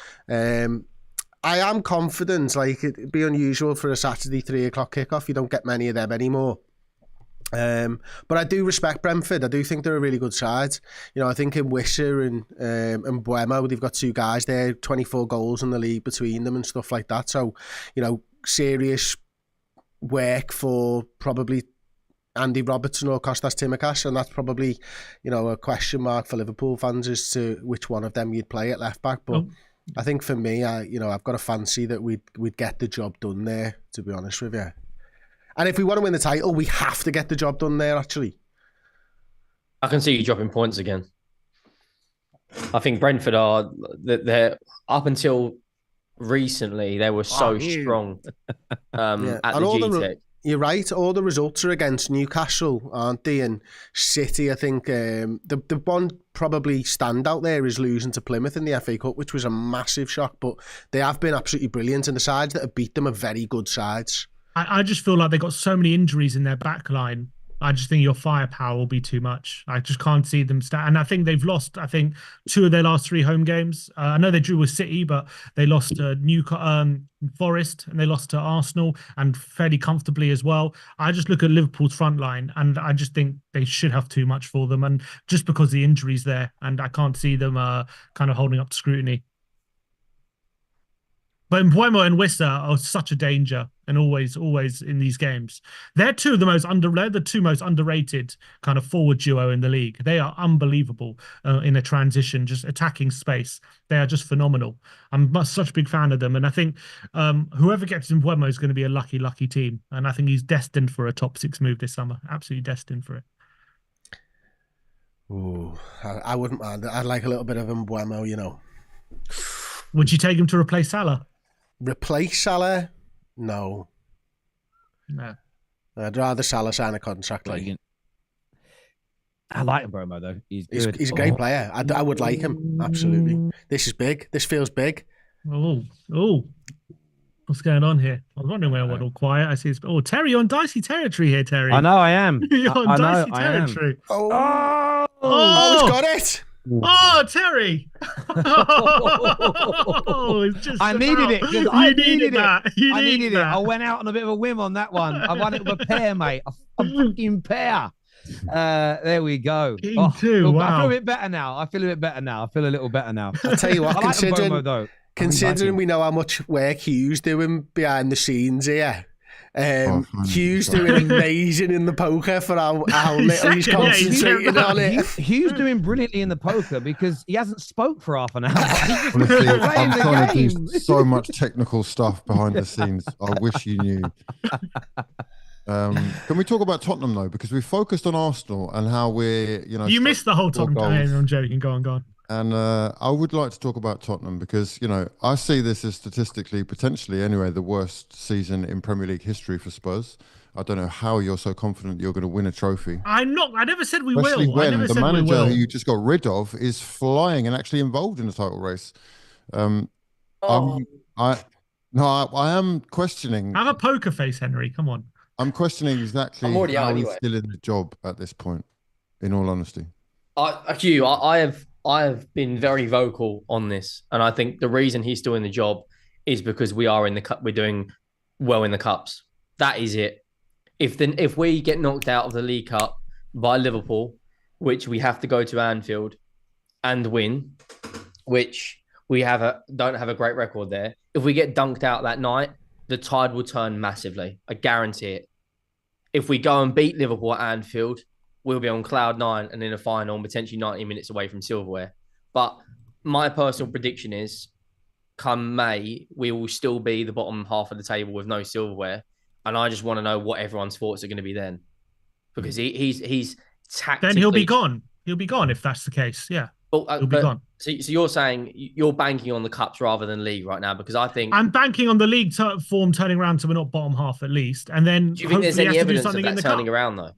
A: I am confident. Like, it'd be unusual for a Saturday 3 o'clock kickoff. You don't get many of them anymore. But I do respect Brentford. I do think they're a really good side. You know, I think in Wisher and Buemo, they've got 2 guys there, 24 goals in the league between them and stuff like that. So, you know, serious work for probably Andy Robertson or Kostas Tsimikas, and that's probably, you know, a question mark for Liverpool fans as to which one of them you'd play at left back. But I think for me, I've got a fancy that we'd get the job done there, to be honest with you. And if we want to win the title, we have to get the job done there, actually.
D: I can see you dropping points again. I think Brentford they're up until recently, they were so strong at the GTEC.
A: You're right. All the results are against Newcastle, aren't they? And City, I think the one probably standout there is losing to Plymouth in the FA Cup, which was a massive shock. But they have been absolutely brilliant, and the sides that have beat them are very good sides.
E: I just feel like they got so many injuries in their back line. I just think your firepower will be too much. I just can't see them and I think they've lost, I think, 2 of their last 3 home games. I know they drew with City, but they lost to Forest, and they lost to Arsenal, and fairly comfortably as well. I just look at Liverpool's front line, and I just think they should have too much for them, and just because the injuries there, and I can't see them kind of holding up to scrutiny. But Mbeumo and Wissa are such a danger, and always in these games. They're the 2 most underrated kind of forward duo in the league. They are unbelievable in a transition, just attacking space. They are just phenomenal. I'm such a big fan of them, and I think whoever gets Mbeumo is going to be a lucky team, and I think he's destined for a top 6 move this summer. Absolutely destined for it.
A: Ooh, I wouldn't mind. I'd like a little bit of Mbeumo, you know.
E: Would you take him to replace Salah?
A: Replace Salah? No. I'd rather Salah sign a contract. Like,
B: I like Mbeumo though. He's good.
A: He's a great player. I would like him, absolutely. This is big. This feels big.
E: Oh, what's going on here? I was wondering where I went all quiet. I see it's Terry, you're on dicey territory here, Terry.
B: I know I am.
E: You're on dicey territory.
A: Oh, it's got it.
E: Oh, Terry!
B: I needed it. I needed it.
E: I needed it.
B: I went out on a bit of a whim on that one. I won it with a pair, mate. A fucking pair. There we go.
E: King two. Wow.
B: I feel a bit better now. I feel a little better now.
A: I'll tell you what,
B: Mbeumo,
A: considering we know how much work Hugh's doing behind the scenes here, Hugh's doing amazing in the poker for how little he's concentrating on it.
B: Hugh's doing brilliantly in the poker because he hasn't spoke for half an hour.
C: Honestly, I'm trying to do so much technical stuff behind the scenes. I wish you knew. Can we talk about Tottenham though? Because we focused on Arsenal and how we're,
E: You missed the whole Tottenham. I'm joking. Go on.
C: And I would like to talk about Tottenham because, I see this as statistically, potentially anyway, the worst season in Premier League history for Spurs. I don't know how you're so confident you're going to win a trophy.
E: I'm not. I never said we
C: Especially
E: will.
C: when the manager who you just got rid of is flying and actually involved in the title race. I am questioning.
E: Have a poker face, Henry. Come on.
C: I'm questioning exactly how he's still in the job at this point, in all honesty.
D: Hugh, I have been very vocal on this, and I think the reason he's still in the job is because we are in the cup. We're doing well in the cups. That is it. If we get knocked out of the League Cup by Liverpool, which we have to go to Anfield and win, which we don't have a great record there. If we get dunked out that night, the tide will turn massively. I guarantee it. If we go and beat Liverpool at Anfield, we'll be on cloud 9 and in a final, potentially 90 minutes away from silverware. But my personal prediction is, come May, we will still be the bottom half of the table with no silverware. And I just want to know what everyone's thoughts are going to be then. Because he's tactically...
E: Then he'll be gone. He'll be gone if that's the case, yeah. He'll be gone.
D: So you're saying you're banking on the cups rather than league right now? Because I think...
E: I'm banking on the league form turning around so we're not bottom half at least. And then
D: do you think there's any evidence of that turning around though?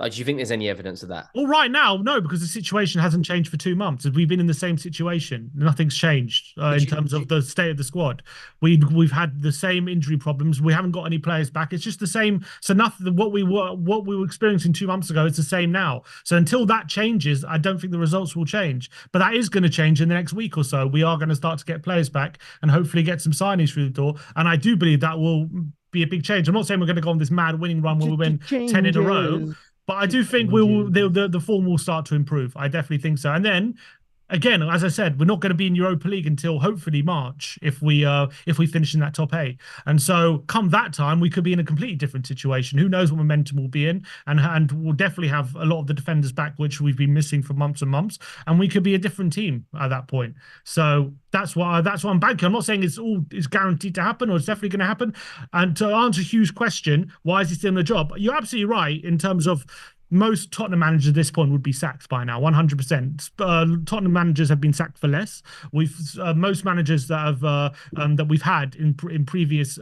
D: Do you think there's any evidence of that?
E: Well, right now, no, because the situation hasn't changed for 2 months. We've been in the same situation. Nothing's changed in terms of the state of the squad. We've had the same injury problems. We haven't got any players back. It's just the same. So nothing. What we were experiencing 2 months ago is the same now. So until that changes, I don't think the results will change. But that is going to change in the next week or so. We are going to start to get players back and hopefully get some signings through the door. And I do believe that will be a big change. I'm not saying we're going to go on this mad winning run where we win 10 in a row. But I do think the form will start to improve. I definitely think so. And then, again, as I said, we're not going to be in Europa League until hopefully March if we finish in that top 8. And so come that time, we could be in a completely different situation. Who knows what momentum we'll be in? And we'll definitely have a lot of the defenders back, which we've been missing for months and months. And we could be a different team at that point. So that's why I'm banking. I'm not saying it's guaranteed to happen or it's definitely going to happen. And to answer Hugh's question, why is he still in the job? You're absolutely right in terms of most Tottenham managers at this point would be sacked by now, 100%. Tottenham managers have been sacked for less. Most managers that we've had in previous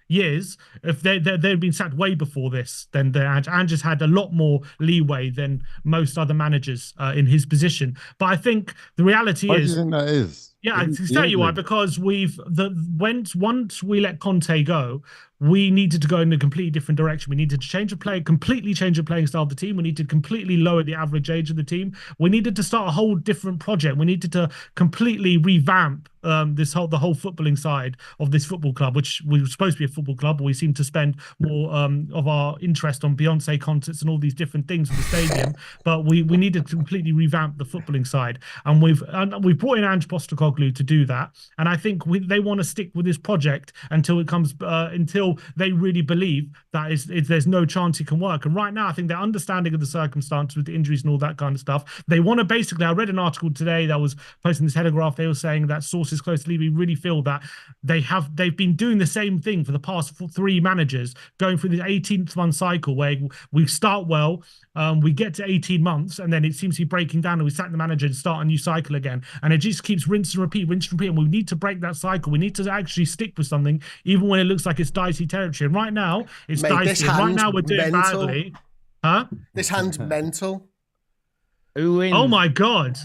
E: years, if they've been sacked way before this, then Ange's had a lot more leeway than most other managers in his position. But I think the reality
C: Why
E: is,
C: do you think that is?
E: Yeah, I can tell you why. Because once we let Conte go, we needed to go in a completely different direction. We needed to completely change the playing style of the team. We needed to completely lower the average age of the team. We needed to start a whole different project. We needed to completely revamp the whole footballing side of this football club, which we were supposed to be a football club, but we seem to spend more of our interest on Beyonce concerts and all these different things for the stadium. But we needed to completely revamp the footballing side, and we've brought in Ange Postecoglou to do that. And I think they want to stick with this project until it comes until they really believe that there's no chance it can work. And right now, I think they're understanding of the circumstances with the injuries and all that kind of stuff. They want to basically. I read an article today that was posted in the Telegraph. They were saying that sources close to Levy really feel that they've been doing the same thing for the past 3 managers, going through the 18th-month cycle where we start well, we get to 18 months, and then it seems to be breaking down, and we sack the manager and start a new cycle again. And it just keeps rinse and repeat. And we need to break that cycle. We need to actually stick with something, even when it looks like it's dicey territory. And right now, it's dicey. And right now, we're doing badly. Huh?
A: This hand's mental.
B: Who wins?
E: Oh my God.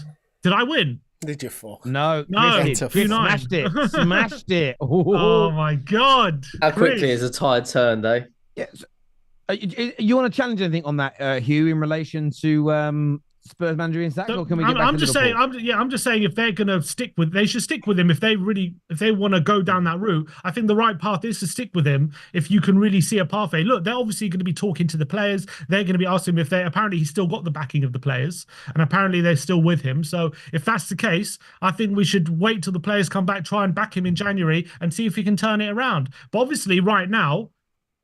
E: Did I win?
A: Did you fuck?
B: No,
E: Chris
B: smashed it. Smashed it.
E: Oh my God.
D: How quickly is a tide turned, though?
B: Yes. You want to challenge anything on that, Hugh, in relation to Spurs manager in sack, or can we get back
E: I'm
B: to
E: just
B: Liverpool?
E: saying, I'm just saying, if they're gonna they should stick with him. If they want to go down that route, I think the right path is to stick with him. If you can really see a pathway, look, they're obviously going to be talking to the players. They're going to be asking him if apparently he's still got the backing of the players, and apparently they're still with him. So if that's the case, I think we should wait till the players come back, try and back him in January, and see if he can turn it around. But obviously, right now,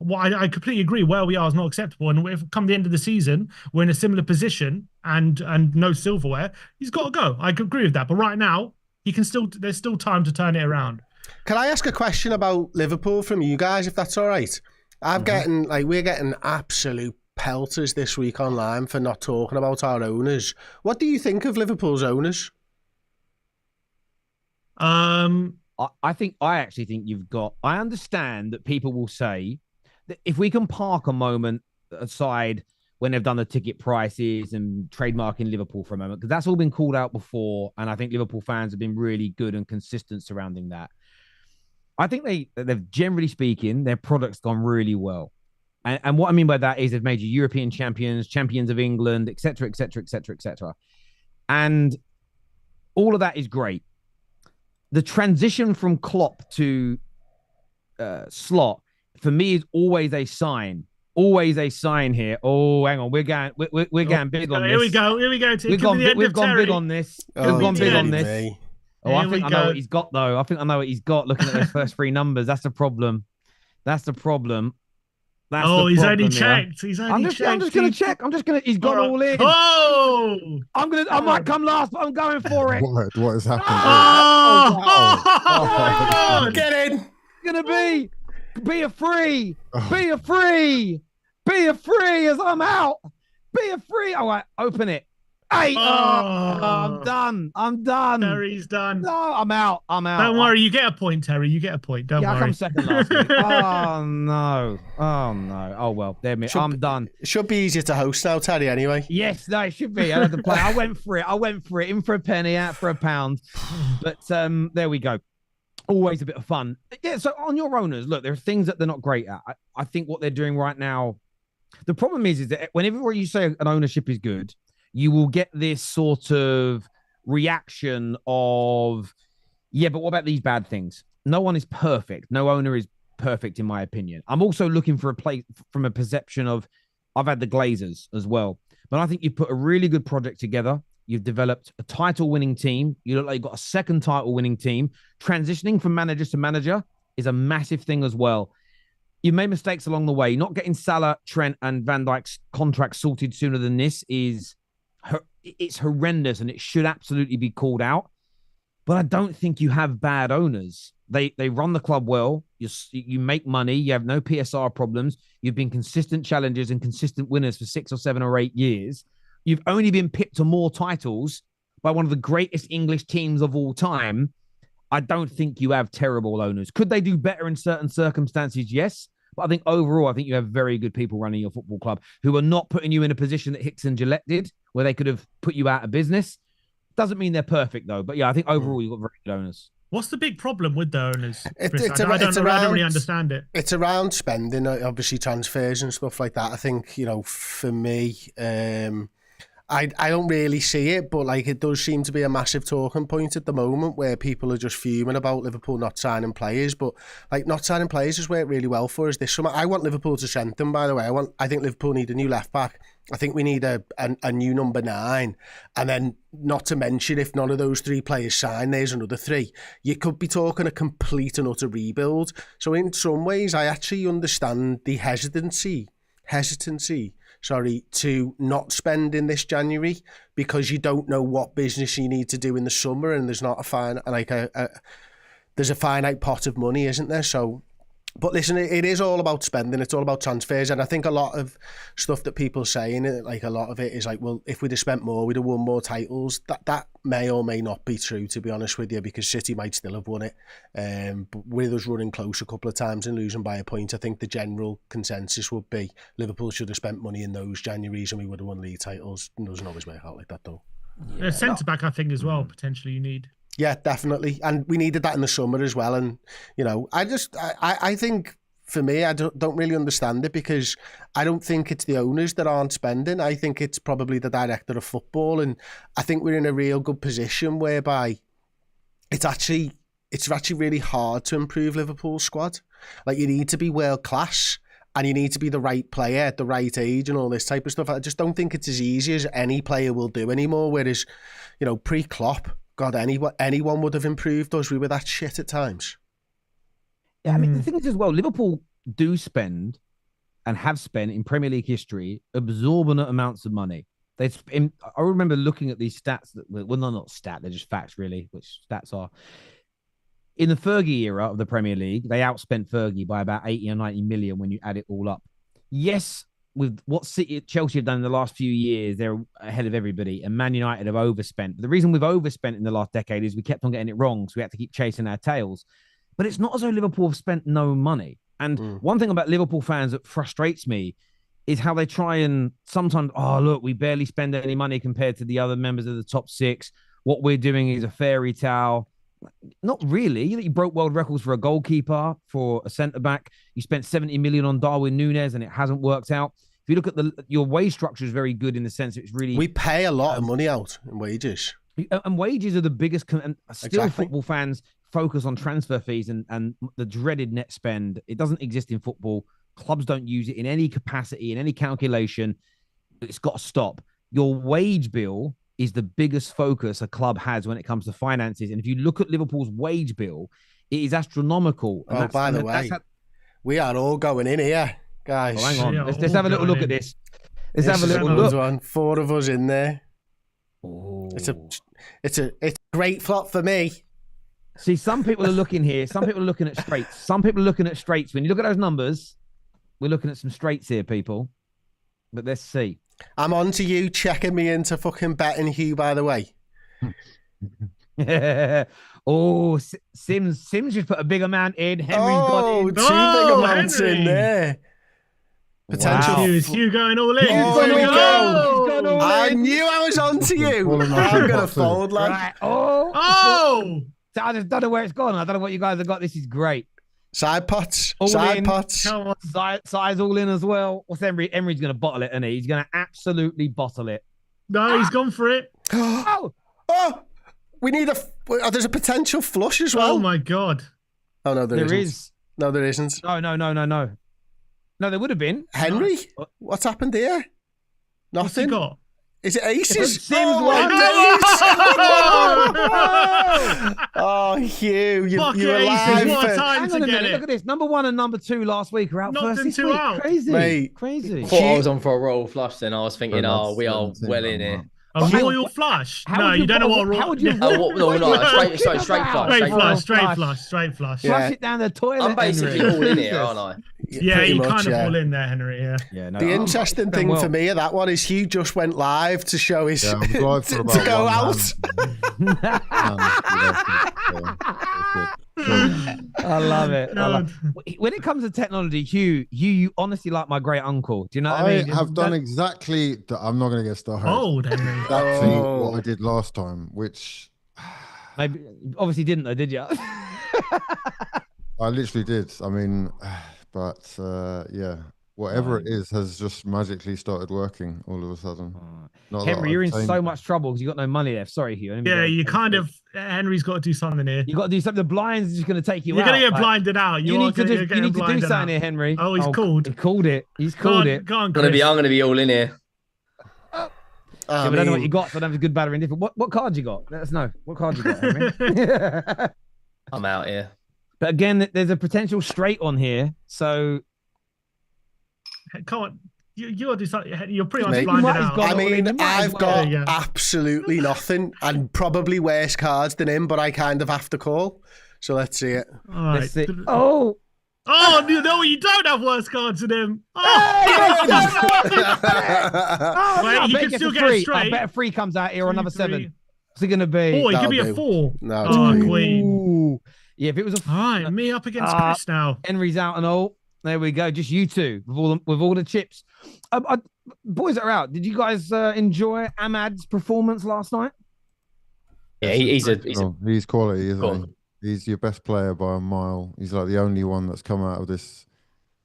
E: well, I completely agree. Where we are is not acceptable, and if come the end of the season we're in a similar position and no silverware, he's got to go. I could agree with that. But right now, there's still time to turn it around.
A: Can I ask a question about Liverpool from you guys, if that's all right? We're getting absolute pelters this week online for not talking about our owners. What do you think of Liverpool's owners?
B: I actually think you've got. I understand that people will say, if we can park a moment aside when they've done the ticket prices and trademarking Liverpool for a moment, because that's all been called out before, and I think Liverpool fans have been really good and consistent surrounding that. I think they've generally speaking, their product's gone really well. And what I mean by that is they've made you European champions of England, etc., etc., etc., etc. And all of that is great. The transition from Klopp to Slot, for me, is always a sign here. Oh, hang on, we're going big on this.
E: Here we go.
B: We've gone big on this. We've gone big on this. Oh, I think I know what he's got, though. I think I know what he's got. Looking at those first 3 numbers, that's the problem.
E: He's only checked. I'm just
B: gonna check. He's got all in.
E: Oh,
B: I might come last, but I'm going for it.
C: What has happened?
E: Oh,
A: get in.
B: It's gonna be a free as I'm out. Be a free. All right, open it. Hey, I'm done.
E: Terry's done.
B: No, I'm out.
E: Don't worry, you get a point, Terry. You get a point. Don't worry.
B: I come second last week. Oh no. Oh well, I'm done.
A: It should be easier to host now, Terry. Anyway.
B: Yes, no, it should be. I had to play. I went for it. In for a penny, out for a pound. But there we go. Always a bit of fun. Yeah. So on your owners, look, there are things that they're not great at. I think what they're doing right now. The problem is that whenever you say an ownership is good, you will get this sort of reaction of, yeah, but what about these bad things? No one is perfect. No owner is perfect, in my opinion. I'm also looking for a place from a perception of, I've had the Glazers as well. But I think you've put a really good project together. You've developed a title-winning team. You look like you've got a second title-winning team. Transitioning from manager to manager is a massive thing as well. You made mistakes along the way. Not getting Salah, Trent, and Van Dijk's contracts sorted sooner than this it's horrendous, and it should absolutely be called out. But I don't think you have bad owners. They run the club well. You make money. You have no PSR problems. You've been consistent challengers and consistent winners for 6 or 7 or 8 years. You've only been pipped to more titles by one of the greatest English teams of all time. I don't think you have terrible owners. Could they do better in certain circumstances? Yes. But I think overall, I think you have very good people running your football club who are not putting you in a position that Hicks and Gillette did, where they could have put you out of business. Doesn't mean they're perfect, though. But yeah, I think overall, you've got very good owners.
E: What's the big problem with the owners?
A: It-
E: Chris?
A: it's
E: I
A: ar-
E: don't
A: it's
E: know. I don't really
A: around-
E: understand it.
A: It's around spending, obviously transfers and stuff like that. I think, you know, for me, I don't really see it, but like it does seem to be a massive talking point at the moment where people are just fuming about Liverpool not signing players. But like not signing players has worked really well for us this summer. I want Liverpool to strengthen, by the way. I think Liverpool need a new left back. I think we need a new number 9. And then not to mention, if none of those 3 players sign, there's another 3. You could be talking a complete and utter rebuild. So in some ways, I actually understand the hesitancy, to not spend in this January because you don't know what business you need to do in the summer, and there's not there's a finite pot of money, isn't there? So, but listen, it is all about spending. It's all about transfers, and I think a lot of stuff that people saying, like a lot of it is like, well, if we'd have spent more, we'd have won more titles. That may or may not be true, to be honest with you, because City might still have won it. But with us running close a couple of times and losing by a point, I think the general consensus would be Liverpool should have spent money in those Januaries and we would have won league titles. It doesn't always work out like that, though.
E: Yeah, centre back, I think, as well. Potentially, you need.
A: Yeah, definitely. And we needed that in the summer as well. And, you know, I think for me, I don't really understand it because I don't think it's the owners that aren't spending. I think it's probably the director of football. And I think we're in a real good position whereby it's actually really hard to improve Liverpool's squad. Like, you need to be world class and you need to be the right player at the right age and all this type of stuff. I just don't think it's as easy as any player will do anymore. Whereas, you know, pre-Klopp, God, anyone would have improved us. We were that shit at times.
B: Yeah, I mean, the thing is as well, Liverpool do spend and have spent in Premier League history absorbent amounts of money. I remember looking at these stats well, not stat, they're just facts really, which stats are. In the Fergie era of the Premier League, they outspent Fergie by about 80 or 90 million when you add it all up. Yes, with what Chelsea have done in the last few years, they're ahead of everybody, and Man United have overspent. But the reason we've overspent in the last decade is we kept on getting it wrong, so we had to keep chasing our tails. But it's not as though Liverpool have spent no money. And one thing about Liverpool fans that frustrates me is how they try and sometimes, oh, look, we barely spend any money compared to the other members of the top 6. What we're doing is a fairy tale. Not really. You broke world records for a goalkeeper, for a centre-back. You spent 70 million on Darwin Núñez and it hasn't worked out. If you look at your wage structure is very good in the sense it's really...
A: We pay a lot of money out in wages.
B: And wages are the biggest... And still
A: Exactly.
B: Football fans focus on transfer fees and the dreaded net spend. It doesn't exist in football. Clubs don't use it in any capacity, in any calculation. It's got to stop. Your wage bill is the biggest focus a club has when it comes to finances. And if you look at Liverpool's wage bill, it is astronomical. And
A: by the way, we are all going in here, guys.
B: Oh, hang on.
E: Yeah,
B: Let's have a little look at this. Let's have a little look.
A: One. 4 of us in there.
B: Oh.
A: It's a great flop for me.
B: See, some people are looking here. Some people are looking at straights. Some people are looking at straights. When you look at those numbers, we're looking at some straights here, people. But let's see.
A: I'm on to you checking me into fucking betting, Hugh, by the way.
B: Oh, Sims just put a big amount in. Henry's got in.
A: 2 big amounts
E: Henry.
A: in there. Potential.
B: Wow.
E: Hugh going all in.
A: Oh,
E: Here we
A: here we
E: go.
B: He's gone all
A: I
B: in.
A: knew I was on to you.
C: Falling off
A: I'm
C: your
A: going to
C: bottom.
A: fold, lad.
B: Right. Oh.
E: Oh,
B: So I just don't know where it's gone. I don't know what you guys have got. This is great.
A: Side pots.
B: All
A: Side
B: in.
A: pots.
E: come on.
B: Size all in as well. What's Emery? Emery's going to bottle it, isn't he? He's going to absolutely bottle it.
E: No, he's gone for it.
B: Oh,
A: Oh, we need there's a potential flush as well.
E: Oh my god.
A: Oh, no,
B: there
A: isn't.
B: is.
A: No, there isn't.
B: No. No, there would have been.
A: Henry, what's happened here?
E: What's he
A: Nothing.
E: got?
A: Is it aces?
B: Sims
A: oh,
B: won.
A: my days. Oh, Hugh, you
E: Fuck
A: were
E: it, aces.
A: alive.
E: What a
A: for-
E: time
B: Hang
E: to
B: on a
E: get
B: minute.
E: it.
B: Look at this. Number 1 and number 2 last week are out
E: Knocked
B: first
E: them
B: this
E: 2
B: week.
E: out.
B: Crazy.
A: Mate.
B: Crazy.
D: Thought I was on for a royal flush then. I was thinking,
C: Well,
D: we are
C: that's
D: well
C: 17
D: in
C: on
D: here.
E: A
B: Hang on.
E: royal flush?
B: How
E: No,
B: would
E: you don't know what a
B: How would you?
E: royal...
D: No, straight flush.
E: Straight flush.
B: Flush
A: Yeah.
B: it down the toilet.
D: I'm basically
B: Henry.
D: all in here, aren't I?
E: Yeah,
A: Pretty
E: you
A: much,
E: kind of
A: yeah.
E: fall in there, Henry. Yeah.
B: Yeah, no,
A: The interesting thing for me of that one is Hugh just went live to show his
C: Yeah, I was live for
A: to
C: about
A: go
C: 1
A: out.
B: I love it.
E: God.
B: When it comes to technology, Hugh, you honestly like my great uncle. Do you know what I
C: I
B: mean?
C: have done exactly. I'm not going to get started.
E: Old Henry.
C: Exactly
A: Oh.
C: what I did last time, which
B: Maybe, obviously didn't though, did you?
C: I literally did. I mean, but yeah, whatever it is has just magically started working all of a sudden. Not that
B: Henry,
C: I've
B: you're in
C: changed
B: so
C: it.
B: much trouble because you got no money left. Sorry, Hugh. Let me
E: Yeah,
B: go
E: you
B: and
E: kind
B: speak.
E: of Henry's got to do something here.
B: You got to do something. The blinds is just going to take you
E: You're
B: out.
E: gonna get
B: Like,
E: blinded out.
B: you need to
E: you're
B: do
E: getting blinded
B: something
E: out.
B: here, Henry.
E: Oh, he's called.
B: He called it. He's
E: Go
B: called
E: on,
B: it.
E: go on,
D: I'm
E: Chris.
D: gonna be all in here.
B: Yeah, but I don't know what you got, so I don't have a good, bad, or indifferent. What card you got? Let us know. What card you got, Henry?
D: I'm out here.
B: But again, there's a potential straight on here. So
E: Come on. You got to do something. You're pretty much
A: Mate,
E: blinded
B: might have
E: out.
B: gone
A: I
B: all in,
A: mean,
B: you might as
A: I've
B: well.
A: got
E: Yeah.
A: absolutely nothing and probably worse cards than him, but I kind of have to call. So let's see it.
E: All right.
B: let's see. Oh,
E: Oh, no, you don't have worse cards than him. Oh,
B: oh
E: Wait,
B: no, I
E: he
B: bet
E: can
B: it gets
E: still
B: a
E: get a
B: three. I
E: straight.
B: bet a free comes out here or another
E: 3.
B: 7. What's it going to be?
E: Oh, it could be
A: That'll
E: a
A: do.
E: 4.
A: No, it's
E: Oh,
A: queen.
E: queen.
B: Ooh. Yeah, if it was a
E: All right, me up against Chris now.
B: Henry's out and all. There we go. Just you two with all the chips. Boys that are out, did you guys enjoy Ahmad's performance last night?
D: Yeah, he's
C: quality, isn't
D: Cool.
C: he? He's your best player by a mile. He's like the only one that's come out of this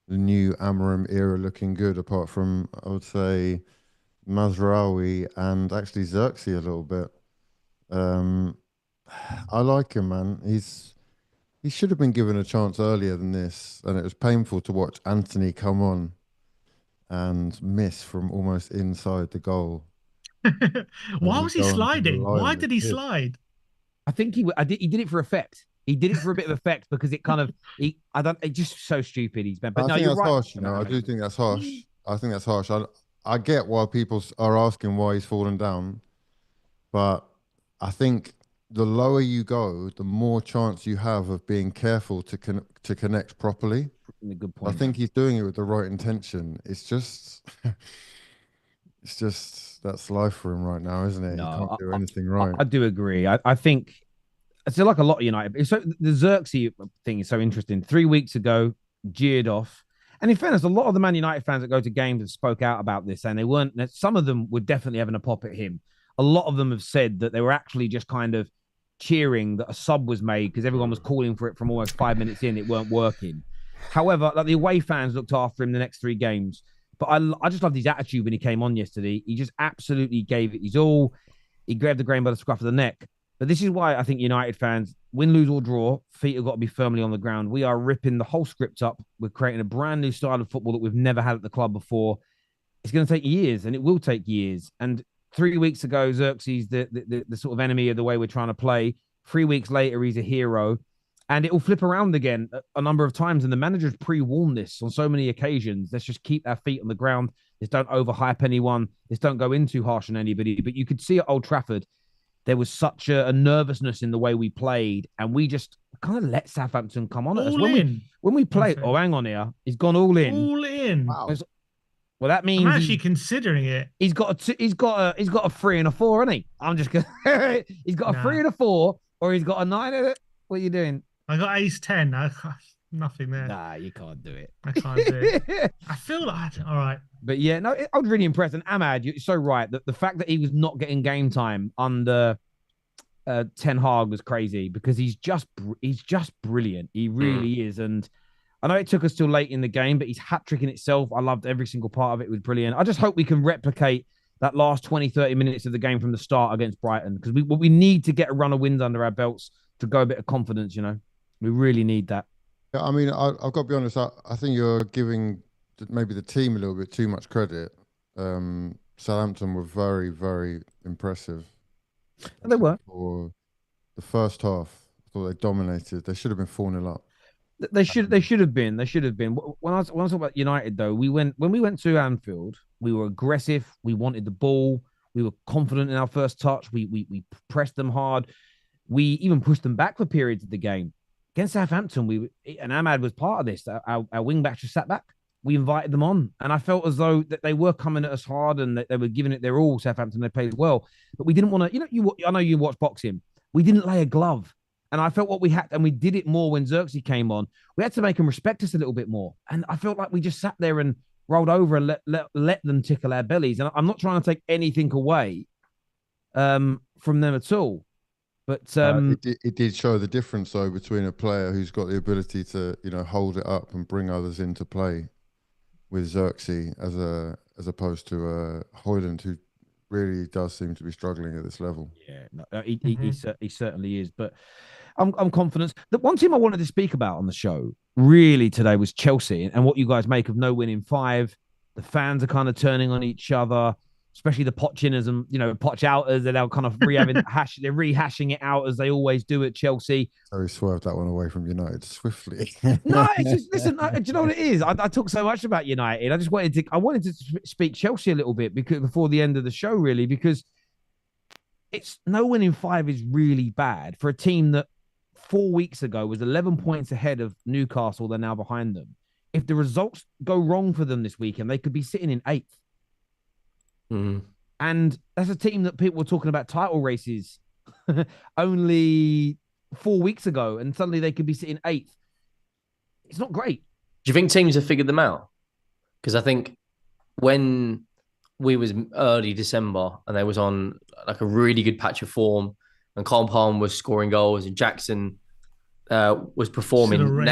C: new Amorim era looking good, apart from, I would say, Mazraoui and actually Xerxes a little bit. I like him, man. He should have been given a chance earlier than this, and it was painful to watch Anthony come on and miss from almost inside the goal.
E: Why was he
C: go on to
E: sliding?
C: rely
E: Why
C: on
E: did
C: the
E: he
C: kid.
E: slide?
B: I think he did it for effect. He did it for a bit of effect because it kind of it's just so stupid. He's been, but
C: I
B: no,
C: think
B: you're
C: that's
B: right.
C: harsh. I do think that's harsh. I think that's harsh. I get why people are asking why he's fallen down, but I think the lower you go, the more chance you have of being careful to connect properly.
B: A good point.
C: I think he's doing it with the right intention. It's just, that's life for him right now, isn't it?
B: No,
C: he can't do anything right.
B: I do agree. I think it's like a lot of United. So the Xerxes thing is so interesting. 3 weeks ago, jeered off. And in fairness, a lot of the Man United fans that go to games have spoke out about this, and they weren't. Some of them were definitely having a pop at him. A lot of them have said that they were actually just kind of cheering that a sub was made because everyone was calling for it from almost 5 minutes in. It weren't working. However, like the away fans looked after him the next 3 games. But I just loved his attitude when he came on yesterday. He just absolutely gave it his all. He grabbed the grain by the scruff of the neck. But this is why I think United fans, win, lose, or draw, feet have got to be firmly on the ground. We are ripping the whole script up. We're creating a brand new style of football that we've never had at the club before. It's going to take years, and it will take years. And 3 weeks ago, Xerxes, the sort of enemy of the way we're trying to play. 3 weeks later, he's a hero. And it will flip around again a number of times. And the manager's pre-warned this on so many occasions. Let's just keep our feet on the ground. Let's don't overhype anyone. Let's don't go in too harsh on anybody. But you could see at Old Trafford, there was such a nervousness in the way we played. And we just kind of let Southampton come on at us. When we played, oh, hang on here. He's gone all in.
E: All in.
C: Wow.
B: Well, that means
E: I'm actually considering it.
B: he's got a 3 and a 4, hasn't he? I'm just gonna he's got a 3 and a 4, or he's got a 9. What are you doing?
E: I got ace 10. Nothing there.
B: Nah, you can't do it.
E: I can't do it. I feel like all right.
B: But yeah, no, I was really impressed. And Ahmad, you're so right that the fact that he was not getting game time under Ten Hag was crazy because he's just brilliant. He really is. And I know it took us till late in the game, but he's hat-trick in itself. I loved every single part of it. It was brilliant. I just hope we can replicate that last 20, 30 minutes of the game from the start against Brighton because we need to get a run of wins under our belts to go a bit of confidence, We really need that.
C: Yeah, I mean, I've got to be honest. I think you're giving maybe the team a little bit too much credit. Southampton were very, very impressive.
B: They were.
C: For the first half, I thought they dominated. They should have been 4-0 up.
B: They should have been. When I talk about United, though, when we went to Anfield, we were aggressive. We wanted the ball. We were confident in our first touch. We pressed them hard. We even pushed them back for periods of the game. Against Southampton, and Ahmad was part of this. Our wing backs just sat back. We invited them on, and I felt as though that they were coming at us hard and that they were giving it their all. Southampton, they played well, but we didn't want to. I know you watch boxing. We didn't lay a glove, and I felt what we had, and we did it more when Xerxes came on. We had to make them respect us a little bit more, and I felt like we just sat there and rolled over and let them tickle our bellies. And I'm not trying to take anything away from them at all. But
C: it did show the difference though between a player who's got the ability to hold it up and bring others into play with Xerxes as opposed to Hoyland, who really does seem to be struggling at this level.
B: Yeah, no, he certainly is. But I'm confident. The one team I wanted to speak about on the show really today was Chelsea, and what you guys make of no win in 5. The fans are kind of turning on each other, especially the Pochinners and Poch-outers. They're kind of they're rehashing it out as they always do at Chelsea.
C: So he swerved that one away from United swiftly.
B: No, it's just listen. Do you know what it is? I talk so much about United. I wanted to speak Chelsea a little bit before the end of the show, really, because it's no win in 5 is really bad for a team that 4 weeks ago was 11 points ahead of Newcastle. They're now behind them. If the results go wrong for them this weekend, they could be sitting in 8th.
D: Mm-hmm.
B: And that's a team that people were talking about title races only 4 weeks ago, and suddenly they could be sitting 8th. It's not great.
D: Do you think teams have figured them out? Because I think when we was early December and they was on like a really good patch of form, and Cole Palmer was scoring goals and Jackson was performing.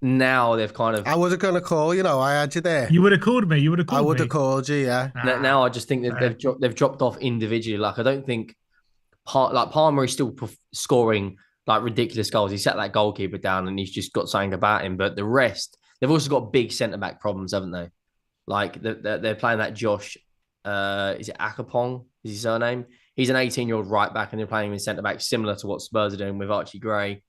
D: Now they've kind of...
A: I wasn't going to call, I had you there.
E: You would have called me.
A: I would have called you, yeah.
D: Now I just think that they've dropped off individually. Like, I don't think... Palmer is still scoring like ridiculous goals. He sat that goalkeeper down and he's just got something about him. But the rest, they've also got big centre-back problems, haven't they? Like, they're playing that Josh... is it Akapong? Is his surname? He's an 18-year-old right-back and they're playing him in centre-back, similar to what Spurs are doing with Archie Gray.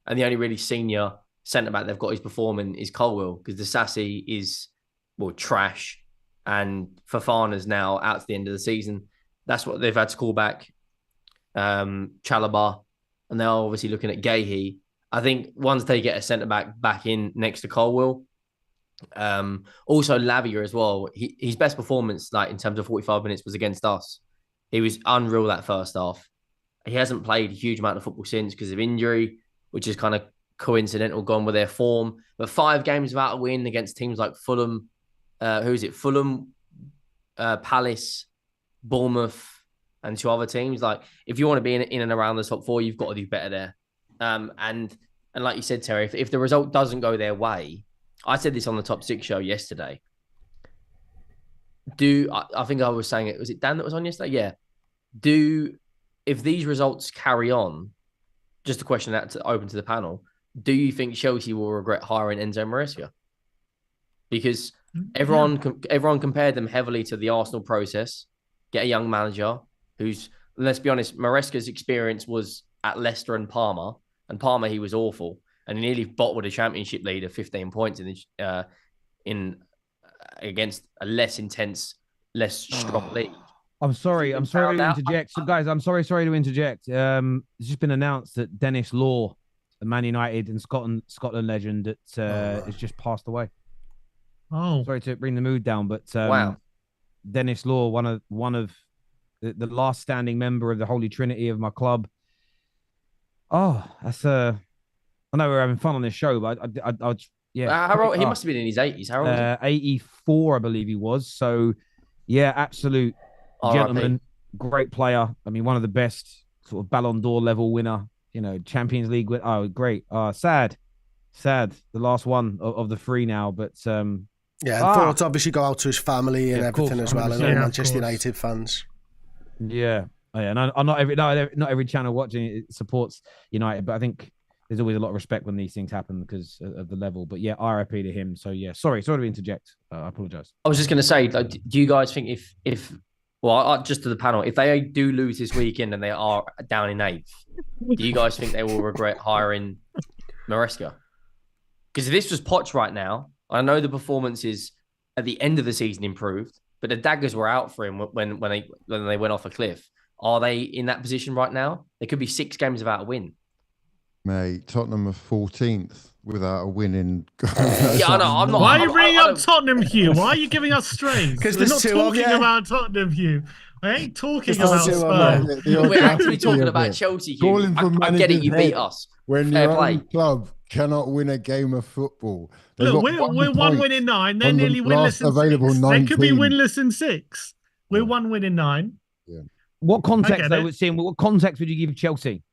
D: And the only really senior centre-back they've got is performing is Colwill, because the Sassy is, trash. And Fofana's now out to the end of the season. That's what they've had to call back Chalobah. And they're obviously looking at Gahey. I think once they get a centre-back back in next to Colwill, also Lavia as well, his best performance, like in terms of 45 minutes, was against us. He was unreal that first half. He hasn't played a huge amount of football since because of injury, which is kind of coincidental gone with their form. But 5 games without a win against teams like Fulham, Fulham, Palace, Bournemouth, and 2 other teams. Like, if you want to be in and around the top 4, you've got to do better there. And like you said, Terry, if the result doesn't go their way, I said this on the Top 6 show yesterday. I think I was saying it, was it Dan that was on yesterday? Yeah. If these results carry on, just a question that to open to the panel, do you think Chelsea will regret hiring Enzo Maresca? Because everyone compared them heavily to the Arsenal process. Get a young manager who's, let's be honest, Maresca's experience was at Leicester and Parma he was awful, and he nearly bottled a Championship leader 15 points in against a less intense, less strong league.
B: I'm sorry to interject. So guys, I'm sorry to interject. It's just been announced that Dennis Law, the Man United and Scotland legend, that has just passed away. Oh, sorry to bring the mood down, but
D: wow.
B: Dennis Law, one of the last standing member of the Holy Trinity of my club. Oh, that's I know we're having fun on this show, but yeah.
D: How old? He must have been in his 80s. How old was he?
B: 84, I believe he was. So, yeah, absolute gentleman, great player. I mean, one of the best sort of Ballon d'Or level winner, Champions League. Oh, great. Sad. The last one of the 3 now, but
A: thoughts obviously go out to his family and everything as well, and all Manchester United fans.
B: Yeah. And not every channel watching it supports United, but I think there's always a lot of respect when these things happen because of the level. But yeah, RIP to him. So yeah, sorry to interject. I apologize.
D: I was just going to say, like, do you guys think if just to the panel, if they do lose this weekend and they are down in 8th, do you guys think they will regret hiring Maresca? Because if this was Poch right now, I know the performances at the end of the season improved, but the daggers were out for him when they went off a cliff. Are they in that position right now? They could be 6 games without a win.
C: Mate, Tottenham are 14th without a win in...
D: Yeah, I know. I'm not.
E: Why are you bringing up Tottenham, Hugh? Why are you giving us strays?
A: Because
E: we're not talking about Tottenham, Hugh. I ain't talking about Spurs.
D: We're actually talking about Chelsea, Hugh. I get it. You beat us.
C: When your own club cannot win a game of football.
E: Look, we're 1 win in 9. They're nearly winless in 6. They could be winless in 6. We're 1 win in 9.
C: Yeah.
B: What context, though, what context would you give Chelsea?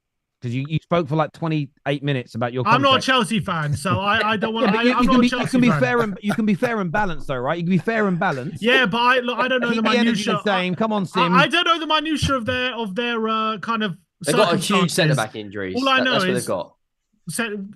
B: Because you spoke for like 28 minutes about your
E: I'm not a
B: context.
E: Chelsea fan, so I don't want to.
B: Yeah,
E: I'm not a Chelsea
B: you can be
E: fan.
B: fair and you can be fair and balanced though, right? You can be fair and balanced.
E: Yeah, but I don't know
B: Keep
E: the
B: the energy
E: minutia.
B: the same. Come on, Sim.
E: I don't know the minutia of their kind of.
D: They've got a huge
E: circumstances.
D: centre back injuries.
E: All I know
D: that's what
E: is
D: they've got.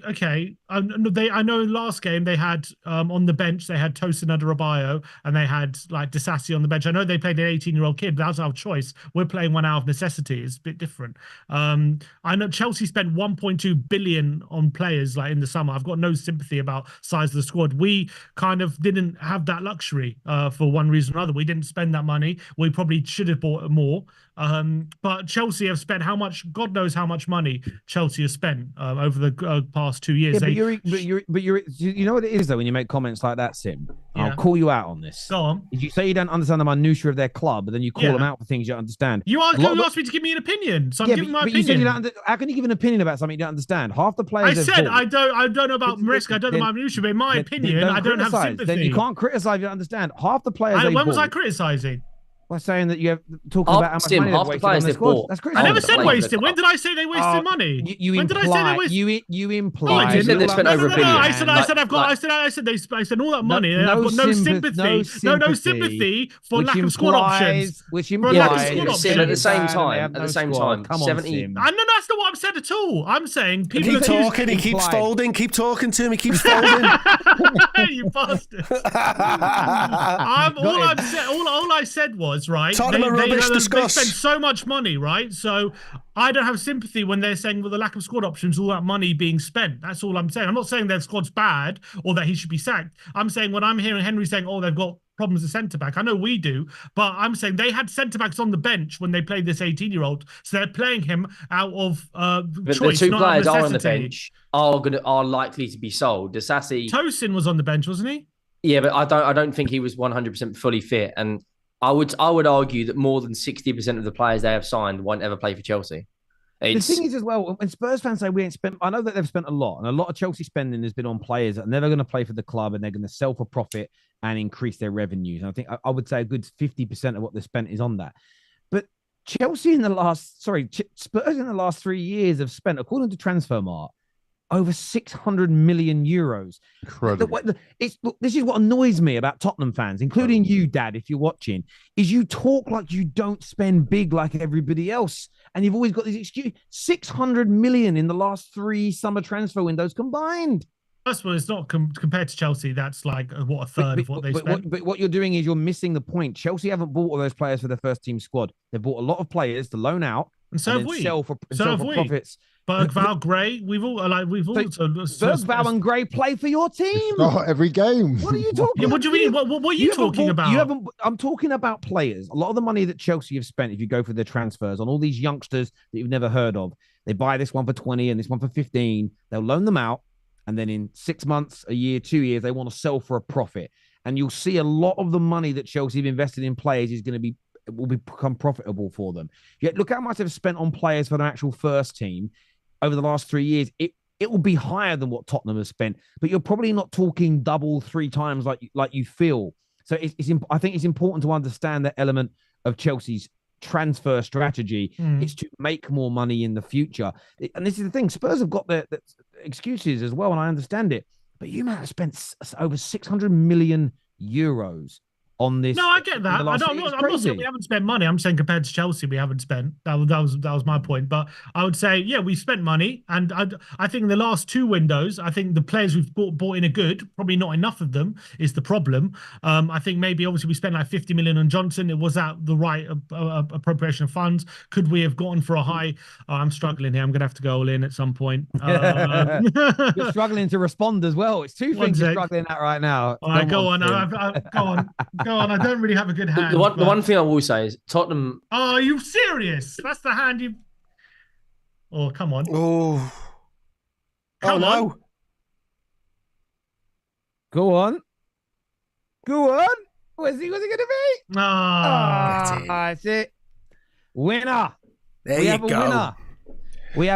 E: Okay. I know last game they had on the bench they had Tosin Adarabioyo and they had like Disasi on the bench. I know they played an 18-year-old kid, but that was our choice. We're playing one out of necessity. It's a bit different. I know Chelsea spent 1.2 billion on players like in the summer. I've got no sympathy about size of the squad. We kind of didn't have that luxury for one reason or another. We didn't spend that money. We probably should have bought more. But Chelsea have spent how much? God knows how much money Chelsea has spent over the past 2 years.
B: Yeah, but you know what it is though when you make comments like that, Sim.
E: Yeah.
B: I'll call you out on this.
E: Go on.
B: If you say you don't understand the minutia of their club, but then you call them out for things you don't understand.
E: You asked me to give me an opinion, so I'm giving my opinion.
B: You said you don't how can you give an opinion about something you don't understand? Half the players.
E: I said I don't know about risk. I don't know about minutia, but in my opinion, I don't have sympathy.
B: Then you can't criticize. You don't understand. Half the players.
E: When was I criticizing?
B: By saying that you have talking about how much money
D: half the players they've bought.
B: That's crazy.
E: I never said wasted. When did I say they wasted money?
B: When did I say they wasted? You implied.
D: You said they spent over $1 billion.
E: I said they spent all that money. And I've got no sympathy. No sympathy for lack of squad options.
B: Which implies.
D: At the same time, 17.
E: I know that's not what I've said at all. I'm saying people
A: keep talking. He keeps folding. Keep talking to him. He keeps folding.
E: You bastard. All I said was right. They spend so much money, right? So I don't have sympathy when they're saying with the lack of squad options, all that money being spent. That's all I'm saying. I'm not saying their squad's bad or that he should be sacked. I'm saying when I'm hearing Henry saying, "Oh, they've got problems at centre back," I know we do, but I'm saying they had centre backs on the bench when they played this 18-year-old, so they're playing him out of choice.
D: The two
E: not
D: players
E: out of
D: are on the bench are likely to be sold. Disasi,
E: Tosin was on the bench, wasn't he?
D: Yeah, but I don't think he was 100% fully fit, and I would argue that more than 60% of the players they have signed won't ever play for Chelsea.
B: The thing is as well, when Spurs fans say we ain't spent, I know that they've spent a lot, and a lot of Chelsea spending has been on players that are never going to play for the club, and they're going to sell for profit and increase their revenues. And I think I would say a good 50% of what they spent is on that. But Spurs in the last 3 years have spent, according to Transfermarkt, over 600 million euros.
C: Incredible.
B: This is what annoys me about Tottenham fans, including you, Dad, if you're watching, is you talk like you don't spend big like everybody else. And you've always got this excuse. 600 million in the last 3 summer transfer windows combined.
E: First of all, it's not compared to Chelsea. That's like a third of what they spent.
B: But what you're doing is you're missing the point. Chelsea haven't bought all those players for their first team squad. They've bought a lot of players to loan out
E: and sell for
B: profits.
E: Val Gray, we've also
B: Val and Gray play for your team.
C: Not every game.
B: What are you talking?
E: What do you mean? What are you talking about?
B: I'm talking about players. A lot of the money that Chelsea have spent, if you go for their transfers, on all these youngsters that you've never heard of, they buy this one for 20 and this one for 15. They'll loan them out, and then in 6 months, a year, 2 years, they want to sell for a profit. And you'll see a lot of the money that Chelsea have invested in players will become profitable for them. Yet look how much they've spent on players for their actual first team over the last 3 years. It will be higher than what Tottenham has spent, but you're probably not talking double, 3 times like you feel. So I think it's important to understand that element of Chelsea's transfer strategy. It's to make more money in the future. And this is the thing, Spurs have got their excuses as well, and I understand it, but you might have spent over 600 million euros on this.
E: No, I get that. I'm not saying we haven't spent money. I'm saying compared to Chelsea, we haven't spent. That was my point. But I would say, yeah, we spent money, and I think in the last 2 windows, I think the players we've bought in are good. Probably not enough of them is the problem. I think maybe obviously we spent like 50 million on Johnson. It was that the right appropriation of funds. Could we have gone for a high? Oh, I'm struggling here. I'm gonna have to go all in at some point.
B: You're struggling to respond as well. It's 2 things you're struggling at right now.
E: All right, go on. Go on. I don't really have a good hand.
D: The one thing I will say is Tottenham.
E: Oh, are you serious? That's the hand you. Oh, come on.
A: Oh.
E: Come on.
A: No.
B: Go on. What's he going to be? That's it. Winner. We have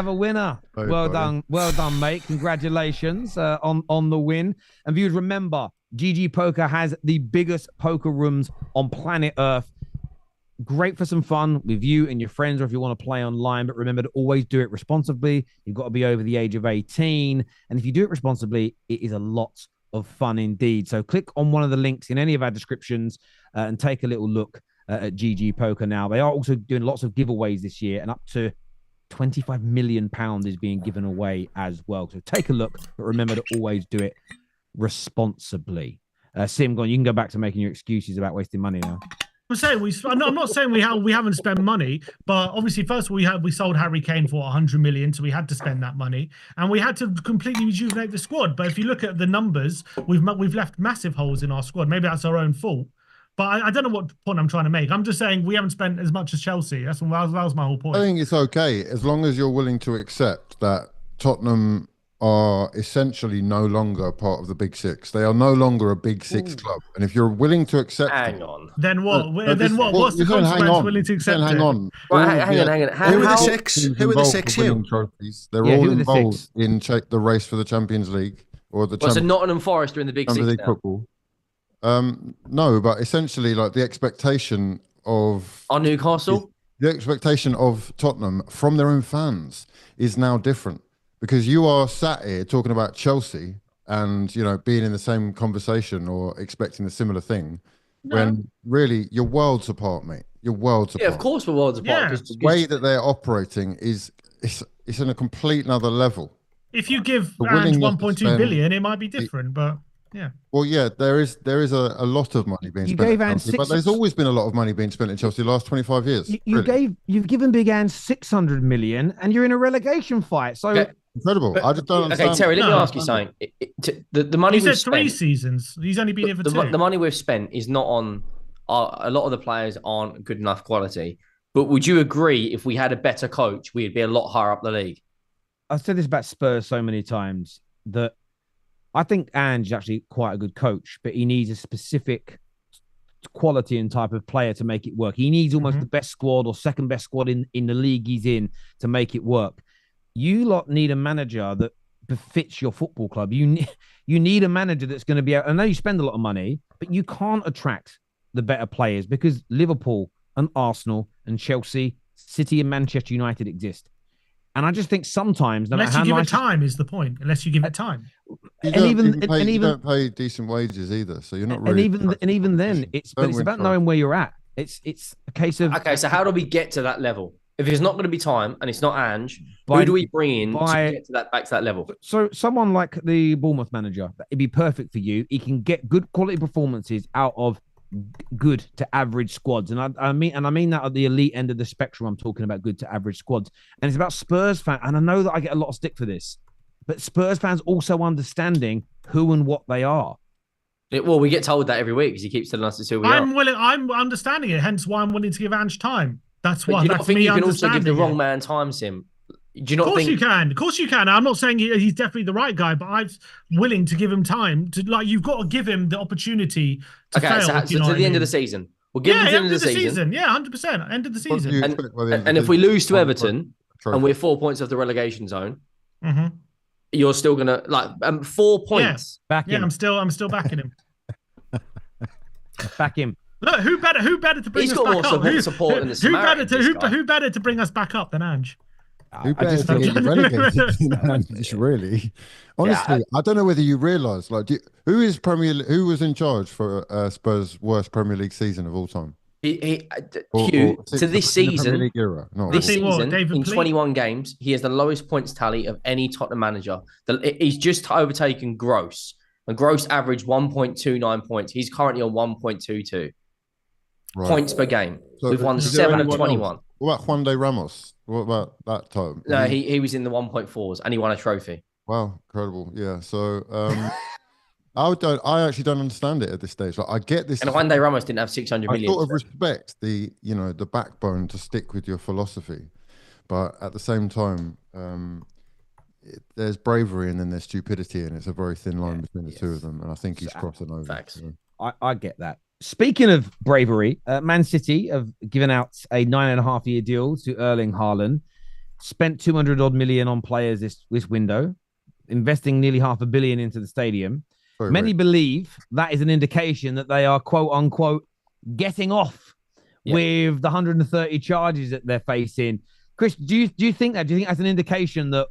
B: a winner. Well done, mate. Congratulations on the win. And viewers, remember, GG Poker has the biggest poker rooms on planet Earth. great for some fun with you and your friends, or if you want to play online. But remember to always do it responsibly. You've got to be over the age of 18. And if you do it responsibly, it is a lot of fun indeed. So click on one of the links in any of our descriptions and take a little look at GG Poker now. They are also doing lots of giveaways this year, and up to £25 million is being given away as well. So take a look, but remember to always do it responsibly. Sim, go on. You can go back to making your excuses about wasting money now.
E: I'm not saying we haven't spent money, but obviously first we sold Harry Kane for 100 million, so we had to spend that money, and we had to completely rejuvenate the squad. But if you look at the numbers, we've left massive holes in our squad. Maybe that's our own fault, but I don't know what point I'm trying to make. I'm just saying we haven't spent as much as Chelsea. That was my whole point.
C: I think it's okay as long as you're willing to accept that Tottenham are essentially no longer part of the Big Six. They are no longer a Big Six club. And if you're willing to accept
D: Hang on.
E: Then what? What's the consequence willing to accept
C: hang on.
D: Right, hang on.
A: Who are the six? Who are the six here?
C: Trophies. They're all involved in the race for the Champions League or the
D: so Nottingham Forest are in the Big Six now?
C: Football. No, but essentially like the expectation of
D: Newcastle?
C: The expectation of Tottenham from their own fans is now different. Because you are sat here talking about Chelsea and, being in the same conversation or expecting a similar thing, when really you're worlds apart, mate. You're worlds apart.
D: Yeah, of course we're worlds apart.
E: Yeah.
C: The way that they're operating it's in a complete another level.
E: If you give Ange 1.2 billion, it might be different, but yeah.
C: Well, yeah, there is a lot of money being spent at Chelsea, but there's always been a lot of money being spent in Chelsea the last 25 years.
B: You've given Big Ange 600 million, and you're in a relegation fight. So.
D: Okay.
C: Incredible. I just don't understand.
D: Okay, Terry, let me ask you something. The money we've spent,
E: 3 seasons. He's only been here for 2.
D: The money we've spent is not on. A lot of the players aren't good enough quality. But would you agree if we had a better coach, we'd be a lot higher up the league?
B: I've said this about Spurs so many times that I think Ange is actually quite a good coach, but he needs a specific quality and type of player to make it work. He needs almost the best squad or second best squad in the league he's in to make it work. You lot need a manager that befits your football club. You need a manager that's going to be able, I know you spend a lot of money, but you can't attract the better players because Liverpool and Arsenal and Chelsea, City and Manchester United exist. And I just think sometimes,
E: unless you give it time, is the point. Unless you give it time,
C: you don't pay decent wages either, so you're not really.
B: And even then, it's about knowing where you're at. It's a case of
D: okay. So how do we get to that level? If it's not going to be time and it's not Ange, who do we bring in to get to back to that level?
B: So someone like the Bournemouth manager, it'd be perfect for you. He can get good quality performances out of good to average squads, and I mean that at the elite end of the spectrum. I'm talking about good to average squads, and it's about Spurs fans. And I know that I get a lot of stick for this, but Spurs fans also understanding who and what they are.
D: Well, we get told that every week because he keeps telling us it's who we are.
E: I'm understanding it. Hence why I'm willing to give Ange time. That's
D: why.
E: Do
D: you not think you can also give the wrong man time, Sim? Do you not think?
E: Of course you can. I'm not saying he's definitely the right guy, but I'm willing to give him time. You've got to give him the opportunity to fail.
D: So to the end of the season. We'll give him to the end of the season.
E: Yeah, 100%. End of the season.
D: And if we lose to Everton and we're 4 points off the relegation zone, you're still gonna 4 points.
E: Yeah, back him. I'm still backing him.
B: Back him.
E: Look, who better to bring us back up? Who better to bring us back up than Ange?
C: Who better to get relegated than Ange, really? Honestly, I don't know whether you realise, who was in charge for Spurs' worst Premier League season of all time?
D: This season,
E: David
D: in
E: Pleat?
D: 21 games, he has the lowest points tally of any Tottenham manager. He's just overtaken Gross. And Gross averaged 1.29 points. He's currently on 1.22 points per game.
C: So
D: we've won 7 of 21.
C: Else? What about Juan de Ramos? What about that time?
D: No, he was in the 1.4s and he won a trophy.
C: Wow, incredible. Yeah. So I actually don't understand it at this stage. I get this.
D: And Juan de Ramos didn't have 600 million.
C: I sort of respect the backbone to stick with your philosophy, but at the same time, there's bravery and then there's stupidity, and it's a very thin line between the two of them. And I think he's crossing over.
D: Facts.
B: I get that. Speaking of bravery, Man City have given out a 9.5-year deal to Erling Haaland, spent 200 odd million on players this window, investing nearly $500 million into the stadium. Many believe that is an indication that they are, quote unquote, getting off with the 130 charges that they're facing. Chris, do you think that? Do you think that's an indication that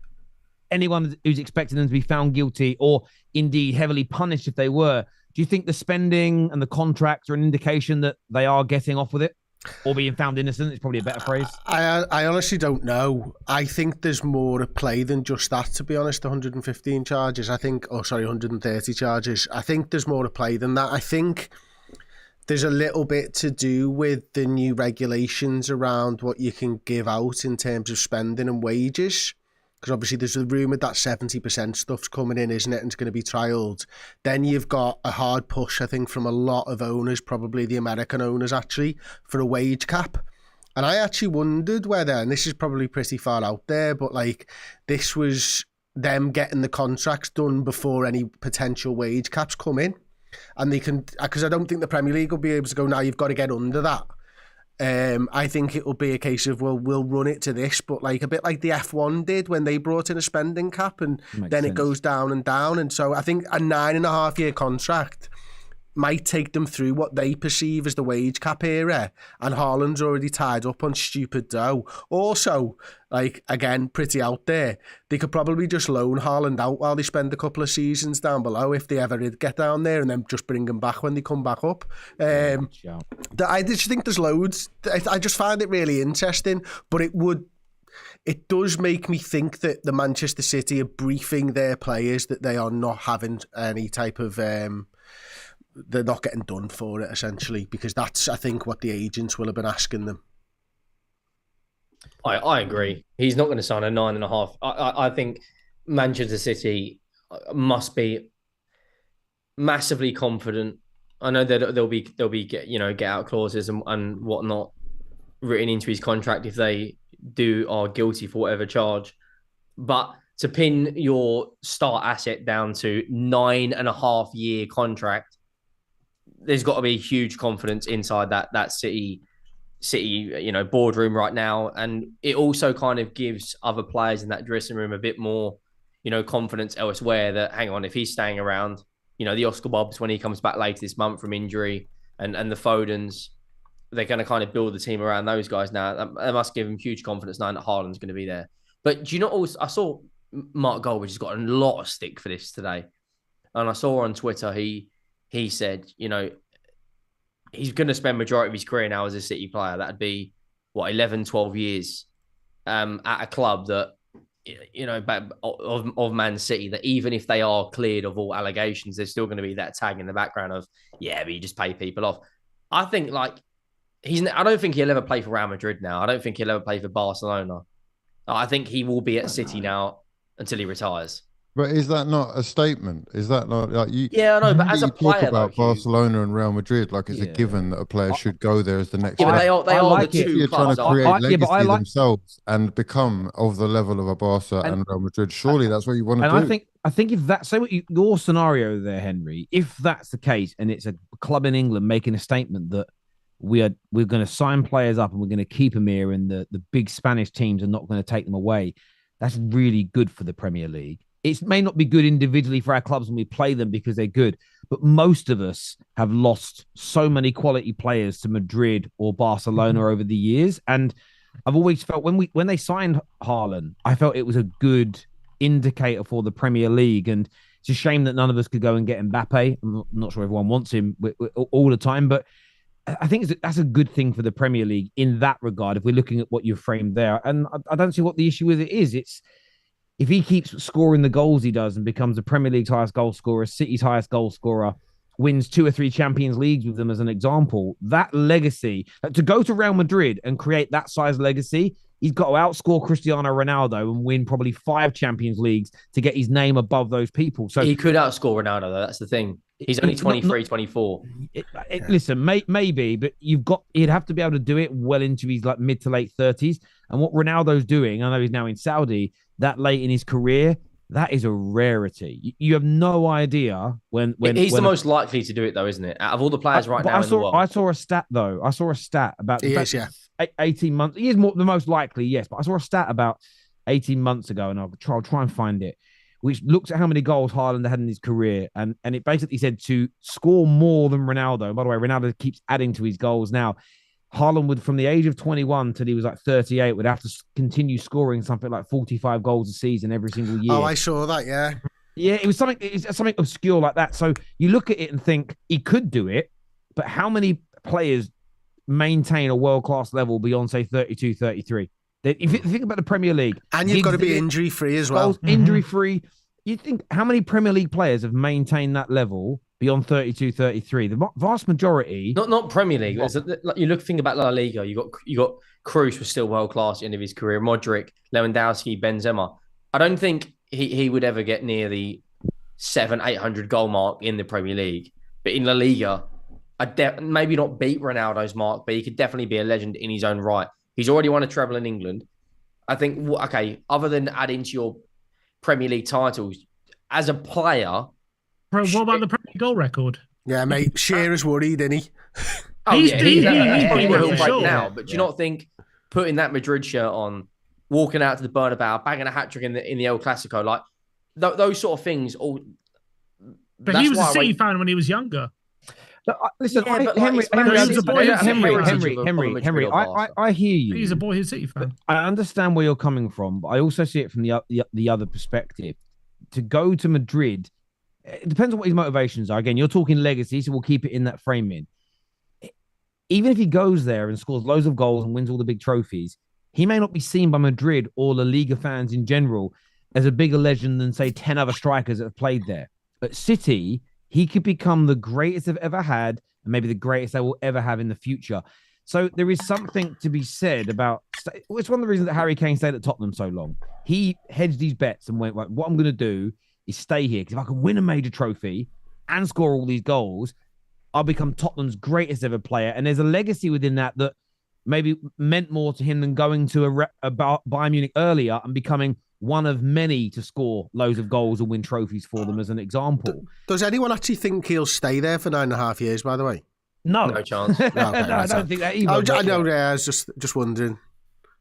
B: anyone who's expecting them to be found guilty or indeed heavily punished if they were, do you think the spending and the contracts are an indication that they are getting off with it? Or being found innocent is probably a better phrase.
A: I honestly don't know. I think there's more at play than just that, to be honest. 115 charges, 130 charges. I think there's more at play than that. I think there's a little bit to do with the new regulations around what you can give out in terms of spending and wages. Because obviously there's a rumour that 70% stuff's coming in, isn't it? And it's going to be trialled. Then you've got a hard push, I think, from a lot of owners, probably the American owners actually, for a wage cap. And I actually wondered whether, and this is probably pretty far out there, but like this was them getting the contracts done before any potential wage caps come in. And they can, because I don't think the Premier League will be able to go, now you've got to get under that. I think it will be a case of, well, we'll run it to this, but like a bit like the F1 did when they brought in a spending cap and then it goes down and down. And so I think a 9.5-year contract might take them through what they perceive as the wage cap era, and Haaland's already tied up on stupid dough. Also, like, again, pretty out there, they could probably just loan Haaland out while they spend a couple of seasons down below if they ever did get down there, and then just bring him back when they come back up. I just think there's loads. I just find it really interesting, but it does make me think that the Manchester City are briefing their players that they are not having any type of they're not getting done for it, essentially, because that's, I think, what the agents will have been asking them.
D: I agree. He's not going to sign a 9.5. I think Manchester City must be massively confident. I know that there'll be get out clauses and whatnot written into his contract if they are guilty for whatever charge. But to pin your star asset down to 9.5-year contract, there's got to be huge confidence inside that City, boardroom right now. And it also kind of gives other players in that dressing room a bit more, confidence elsewhere that, hang on, if he's staying around, the Oscar Bobs, when he comes back later this month from injury, and the Fodens, they're going to kind of build the team around those guys now. That must give him huge confidence knowing that Haaland's going to be there. But do you know also, I saw Mark Goldbridge has got a lot of stick for this today. And I saw on Twitter, he said, he's going to spend majority of his career now as a City player. That'd be, 11, 12 years at a club that, of Man City, that even if they are cleared of all allegations, there's still going to be that tag in the background of, but you just pay people off. I think, I don't think he'll ever play for Real Madrid now. I don't think he'll ever play for Barcelona. I think he will be at City now until he retires.
C: But is that not a statement? Is that not like you?
D: Yeah, I know. But as a player,
C: talk about Barcelona and Real Madrid, like it's a given that a player should go there as the next.
D: Yeah, they are the two.
C: You're trying to create legacy themselves and become of the level of a Barca and Real Madrid. Surely that's what you want to do.
B: And I think if that's your scenario there, Henry, if that's the case, and it's a club in England making a statement that we're going to sign players up and we're going to keep them here, and the big Spanish teams are not going to take them away, that's really good for the Premier League. It may not be good individually for our clubs when we play them because they're good, but most of us have lost so many quality players to Madrid or Barcelona over the years. And I've always felt when they signed Haaland, I felt it was a good indicator for the Premier League. And it's a shame that none of us could go and get Mbappe. I'm not sure everyone wants him all the time, but I think that's a good thing for the Premier League in that regard, if we're looking at what you've framed there. And I don't see what the issue with it is. It's, if he keeps scoring the goals he does and becomes the Premier League's highest goal scorer, City's highest goal scorer, wins 2 or 3 Champions Leagues with them as an example, that legacy, to go to Real Madrid and create that size legacy, he's got to outscore Cristiano Ronaldo and win probably 5 Champions Leagues to get his name above those people. So
D: he could outscore Ronaldo, though. That's the thing. He's only 23, 24.
B: Listen, maybe, but he'd have to be able to do it well into his mid to late 30s. And what Ronaldo's doing, I know he's now in Saudi, that late in his career, that is a rarity. You have no idea when
D: he's the most likely to do it, though, isn't it? Out of all the players now in the world.
B: I saw a stat, though. I saw a stat about 18 months. He is the most likely, yes. But I saw a stat about 18 months ago, and I'll try and find it, which looks at how many goals Haaland had in his career. And it basically said to score more than Ronaldo. By the way, Ronaldo keeps adding to his goals now. Haaland would, from the age of 21 till he was like 38, would have to continue scoring something like 45 goals a season every single year.
A: Oh, I saw that, yeah.
B: Yeah, it was something obscure like that. So you look at it and think he could do it, but how many players maintain a world-class level beyond, say, 32, 33? If you think about the Premier League.
A: And you've got to be injury-free as well.
B: Injury-free. You think how many Premier League players have maintained that level beyond 32, 33? The vast majority.
D: Not Premier League. Think about La Liga. You got Cruz was still world class at the end of his career. Modric, Lewandowski, Benzema. I don't think he would ever get near the 700-800 goal mark in the Premier League. But in La Liga, maybe not beat Ronaldo's mark, but he could definitely be a legend in his own right. He's already won a treble in England. I think, other than adding to your Premier League titles, as a player...
E: What about the Premier League goal record?
A: Yeah, mate. Shearer's worried, isn't he?
E: He's
D: probably
E: worried
D: right now. But do you not think putting that Madrid shirt on, walking out to the Bernabeu, banging a hat-trick in the El Clasico, like those sort of things...
E: But he was a City fan when he was younger.
B: Listen, Henry, I hear you.
E: He's a boyhood City fan.
B: I understand where you're coming from, but I also see it from the other perspective. To go to Madrid, it depends on what his motivations are. Again, you're talking legacy, so we'll keep it in that framing. Even if he goes there and scores loads of goals and wins all the big trophies, he may not be seen by Madrid or La Liga fans in general as a bigger legend than, say, 10 other strikers that have played there. At City, he could become the greatest they've ever had and maybe the greatest they will ever have in the future. So there is something to be said about... It's one of the reasons that Harry Kane stayed at Tottenham so long. He hedged these bets and went, right, what I'm going to do is stay here, because if I can win a major trophy and score all these goals, I'll become Tottenham's greatest ever player. And there's a legacy within that maybe meant more to him than going to a Bayern Munich earlier and becoming one of many to score loads of goals and win trophies for them, as an example.
A: Does anyone actually think he'll stay there for 9.5 years, by the way?
B: No
D: chance.
B: No, I don't think that either.
A: I know, I was just wondering.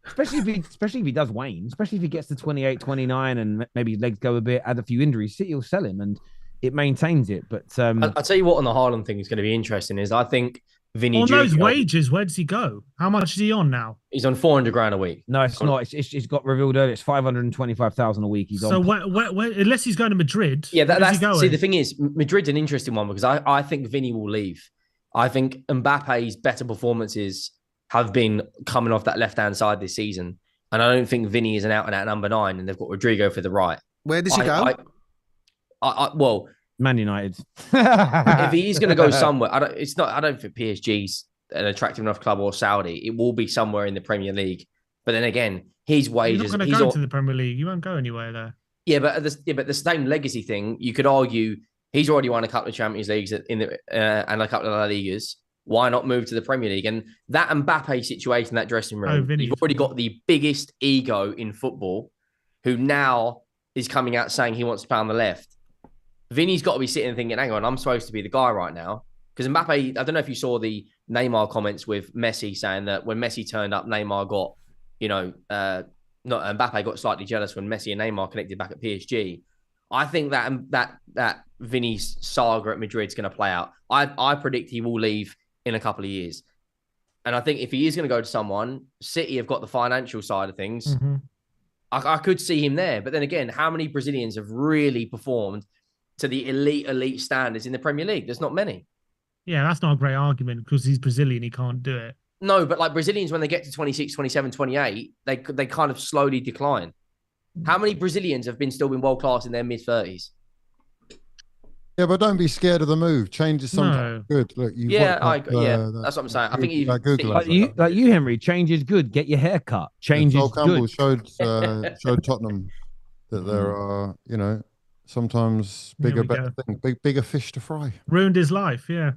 B: Especially if he does wane, especially if he gets to 28, 29 and maybe his legs go a bit, add a few injuries, City will sell him and it maintains it. But
D: I'll tell you what, on the Haaland thing is going to be interesting is I think Vinny...
E: On those wages, where does he go? How much is he on now?
D: He's on 400 grand a week.
B: No, it's not. It's got revealed earlier. It's 525,000 a week. He's on.
E: So where, unless he's going to Madrid,
D: that's going? See, the thing is, Madrid's an interesting one because I think Vinny will leave. I think Mbappe's better performances have been coming off that left-hand side this season. And I don't think Vinny is an out-and-out number 9, and they've got Rodrigo for the right.
A: Where does he go?
D: Well,
B: Man United.
D: If he is going to go somewhere, I don't think PSG's an attractive enough club or Saudi. It will be somewhere in the Premier League. But then again, his wages...
E: You're not going to go to the Premier League. You won't go anywhere there.
D: Yeah, but the same legacy thing, you could argue he's already won a couple of Champions Leagues and a couple of La Ligas. Why not move to the Premier League? And that Mbappe situation, that dressing room, you've already got the biggest ego in football, who now is coming out saying he wants to play on the left. Vinny's got to be sitting and thinking, hang on, I'm supposed to be the guy right now. Because Mbappe, I don't know if you saw the Neymar comments with Messi saying that when Messi turned up, Neymar got, Mbappe got slightly jealous when Messi and Neymar connected back at PSG. I think that Vinny's saga at Madrid is going to play out. I predict he will leave in a couple of years. And I think if he is going to go to someone, City have got the financial side of things.
E: Mm-hmm.
D: I could see him there. But then again, how many Brazilians have really performed to the elite standards in the Premier League? There's not many.
E: Yeah, that's not a great argument because he's Brazilian. He can't do it.
D: No, but like Brazilians, when they get to 26, 27, 28, they kind of slowly decline. How many Brazilians have still been world-class in their mid-30s?
C: Yeah, but don't be scared of the move. Change is sometimes good. Look,
D: that's what I'm saying. I think
B: like you, Henry. Change is good. Get your hair cut. Change is good.
C: Showed Tottenham that there are, sometimes bigger fish to fry.
E: Ruined his life. Yeah.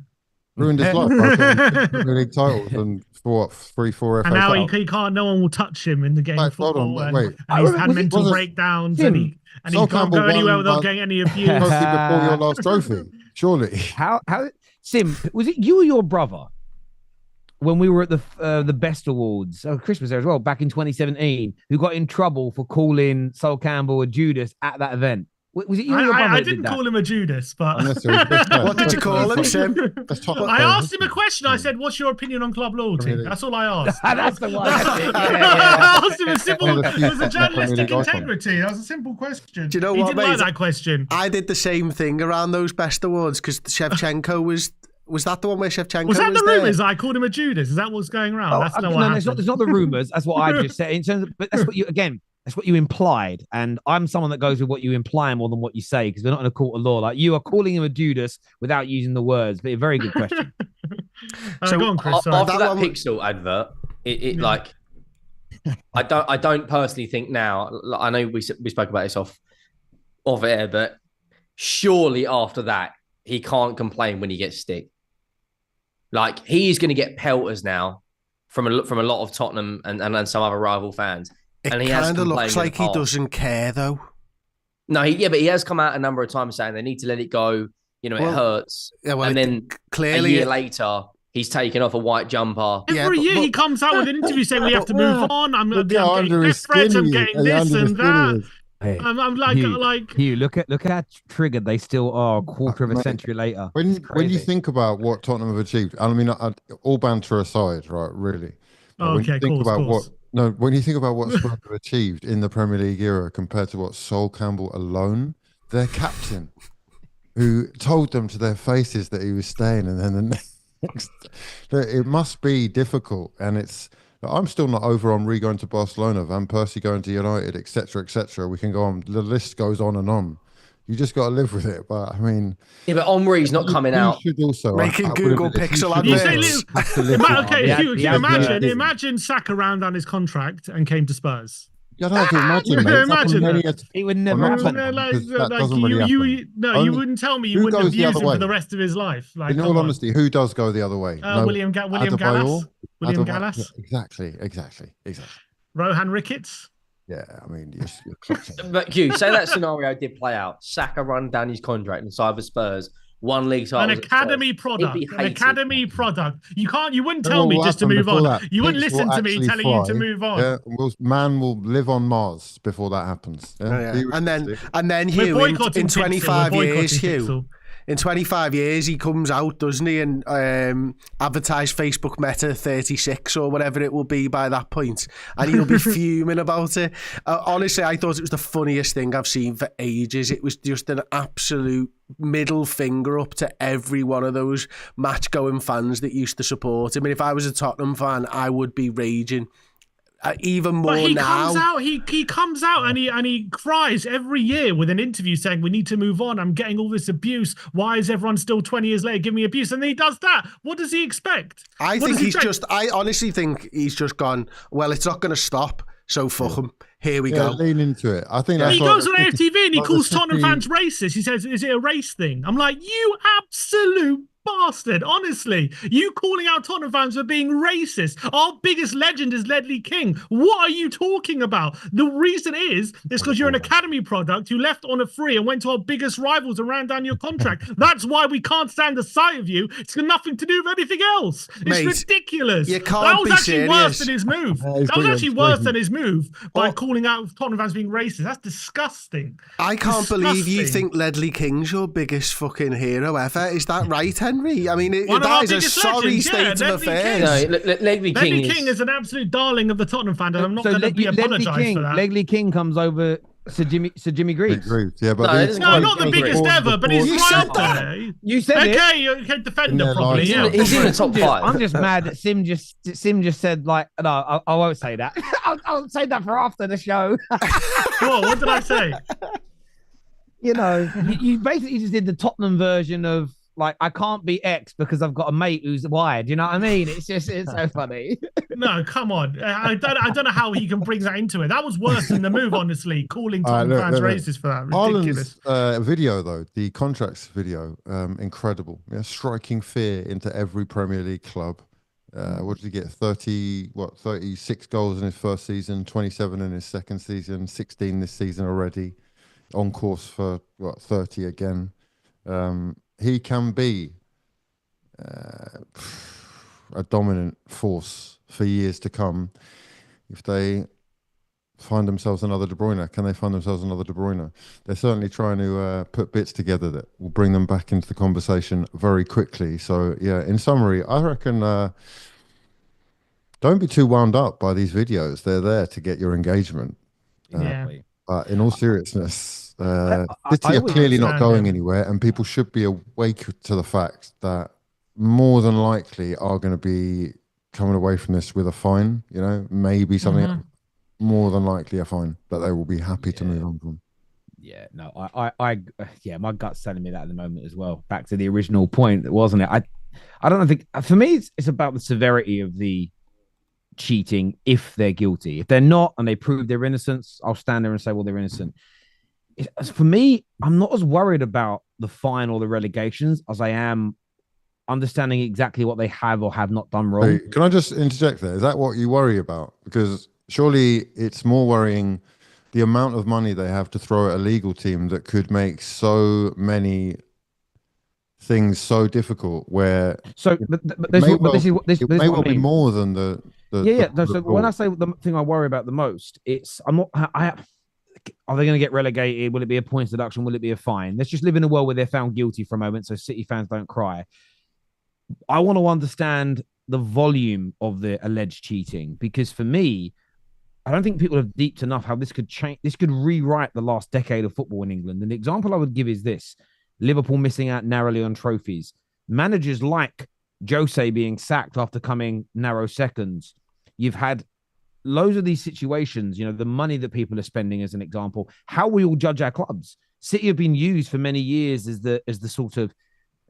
C: Ruined his life. Premier League titles and for what 3-4 FA
E: and now
C: titles.
E: he can't. No one will touch him in the game of football. And he's had mental breakdowns, and he can't go anywhere without getting any abuse.
C: Before your last trophy, surely.
B: How Sim, was it you or your brother when we were at the Best Awards? Chris was there as well back in 2017. Who got in trouble for calling Sol Campbell a Judas at that event? Was it you or your brother
E: I
B: that did
E: didn't
B: that?
E: call him a Judas, but
A: what did you call him, Sim?
E: I asked him a question. I said, "What's your opinion on club loyalty?" That's all I asked.
B: That's the one. That's it.
E: I asked him a simple.
C: One of the few
E: It was a journalistic
C: Premier League
E: integrity. That was a simple question.
A: Do you know
E: he
A: what,
E: didn't like
A: mate?
E: that question.
A: I did the same thing around those best awards because Shevchenko was that the one where Shevchenko
E: Was that the
A: there?
E: rumours? I called him a Judas. Is that what's going around?
B: Oh,
E: That's not
B: no,
E: what happened.
B: it's not the rumours. That's what I just said. In terms of, but that's what you implied. And I'm someone that goes with what you imply more than what you say because we're not in a court of law. Like you are calling him a Judas without using the words. But a very good question.
E: So go on, Chris. Sorry.
D: After that Pixel advert, like I don't personally think now. I know we spoke about this off air, but surely after that he can't complain when he gets stick. Like he's going to get pelters now from a lot of Tottenham and some other rival fans.
A: It
D: and he
A: kind of looks like he doesn't care though.
D: No, but he has come out a number of times saying they need to let it go. You know, it hurts.
A: Yeah, well,
D: and then
A: clearly
D: a year later, he's taken off a white jumper.
E: Every year he comes out with an interview saying we have to move on. I'm getting death threats. I'm getting this and that.
B: Hey,
E: I'm like,
B: Hugh, look at how triggered they still are a quarter of a century later.
C: When you think about what Tottenham have achieved, I mean, all banter aside, right? Really. When you think about when you think about what Spurs have achieved in the Premier League era compared to what Sol Campbell alone, their captain, who told them to their faces that he was staying, and then the next, it must be difficult, and it's. I'm still not over on going to Barcelona, Van Persie going to United, etc., etc. We can go on. The list goes on and on. You just got to live with it. But I mean,
D: yeah, but Henri's not coming out.
C: Should also
A: making Google Pixel adverts.
E: Imagine Saka ran down his contract and came to Spurs.
C: Yeah, I don't have to imagine, mate.
E: Imagine that.
B: It would never happen.
E: You wouldn't tell me you wouldn't abuse him for the rest of his life. Like,
C: in all honesty, who does go the other way?
E: William Gallas. William Gallas.
C: Exactly.
E: Rohan Ricketts.
C: Yeah, I mean,
D: but Q, say that scenario did play out. Saka run down his contract and side for Spurs. One league title.
E: An academy product. You wouldn't tell me just to move on. You wouldn't listen to me telling you to move on.
C: Yeah, man will live on Mars before that happens. Yeah?
A: And then Hugh, in 25 years, Hugh. In 25 years, he comes out, doesn't he, and advertise Facebook Meta 36 or whatever it will be by that point, and he'll be fuming about it. Honestly, I thought it was the funniest thing I've seen for ages. It was just an absolute middle finger up to every one of those match-going fans that used to support him. And if I was a Tottenham fan, I would be raging. Even more
E: but he
A: now.
E: He comes out and he cries every year with an interview saying we need to move on. I'm getting all this abuse. Why is everyone still 20 years later giving me abuse? And then he does that. What does he expect?
A: I honestly think he's just gone, well, it's not going to stop, so fuck him. Here we go.
C: Lean into it. I think that's
E: he goes on AFTV and he calls Tottenham fans racist. He says, is it a race thing? I'm like, you absolute bastard. Honestly, you calling out Tottenham fans for being racist. Our biggest legend is Ledley King. What are you talking about? The reason is because you're an academy product who left on a free and went to our biggest rivals and ran down your contract. That's why we can't stand the sight of you. It's got nothing to do with anything else. It's ridiculous.
A: You can't
E: that was
A: be
E: actually
A: serious.
E: Worse than his move. That was actually worse than his move by calling out Tottenham fans being racist. That's disgusting.
A: I can't believe you think Ledley King's your biggest fucking hero ever. Is that right, Henry? I mean, that is a sorry state of affairs.
E: Ledley King is an absolute darling of the Tottenham fan, and I'm not going to be apologise for that.
B: Ledley King comes over Sir Jimmy Greaves.
C: Yeah, but
E: no, not the biggest ever, but he's right there.
B: You said it.
E: Okay, you can defend him properly.
D: He's in the top five.
B: I'm just mad that Sim just said, like, no, I won't say that. I'll say that for after the show.
E: What did I say?
B: You know, you basically just did the Tottenham version of, like, I can't be X because I've got a mate who's Y. Do you know what I mean? It's so funny.
E: No, come on. I don't know how he can bring that into it. That was worse than the move, honestly. Calling Tottenham fans racist for that. Ridiculous.
C: Haaland's video, though, the contracts video, incredible. Yeah, striking fear into every Premier League club. What did he get? 36 goals in his first season, 27 in his second season, 16 this season already. On course for 30 again. He can be a dominant force for years to come if they find themselves another De Bruyne? Can they find themselves another De Bruyne? They're certainly trying to put bits together that will bring them back into the conversation very quickly. So yeah, in summary, I reckon don't be too wound up by these videos. They're there to get your engagement.
B: Exactly.
C: But in all seriousness,
B: I
C: City are
B: always
C: clearly not
E: understand,
C: going
E: yeah.
C: anywhere, and people should be awake to the fact that more than likely are going to be coming away from this with a fine. You know, maybe something more than likely a fine that they will be happy to move on from.
B: Yeah, no, yeah, my gut's telling me that at the moment as well. Back to the original point, wasn't it? I don't think for me it's about the severity of the cheating if they're guilty. If they're not and they prove their innocence, I'll stand there and say, well, they're innocent. For me, I'm not as worried about the fine or the relegations as I am understanding exactly what they have or have not done wrong.
C: So, can I just interject there? Is that what you worry about? Because surely it's more worrying the amount of money they have to throw at a legal team that could make so many things so difficult. Where
B: So, but this is what
C: it may
B: what
C: well
B: I
C: be
B: mean.
C: more than the
B: Yeah. No,
C: the
B: so when I
C: law.
B: say the thing I worry about the most, it's I'm not. Are they going to get relegated? Will it be a points deduction? Will it be a fine? Let's just live in a world where they're found guilty for a moment, so City fans don't cry. I want to understand the volume of the alleged cheating because for me, I don't think people have deeped enough how this could change. This could rewrite the last decade of football in England. And the example I would give is this: Liverpool missing out narrowly on trophies. Managers like Jose being sacked after coming narrow seconds. You've had loads of these situations. You know, the money that people are spending, as an example, how we all judge our clubs. City have been used for many years as the sort of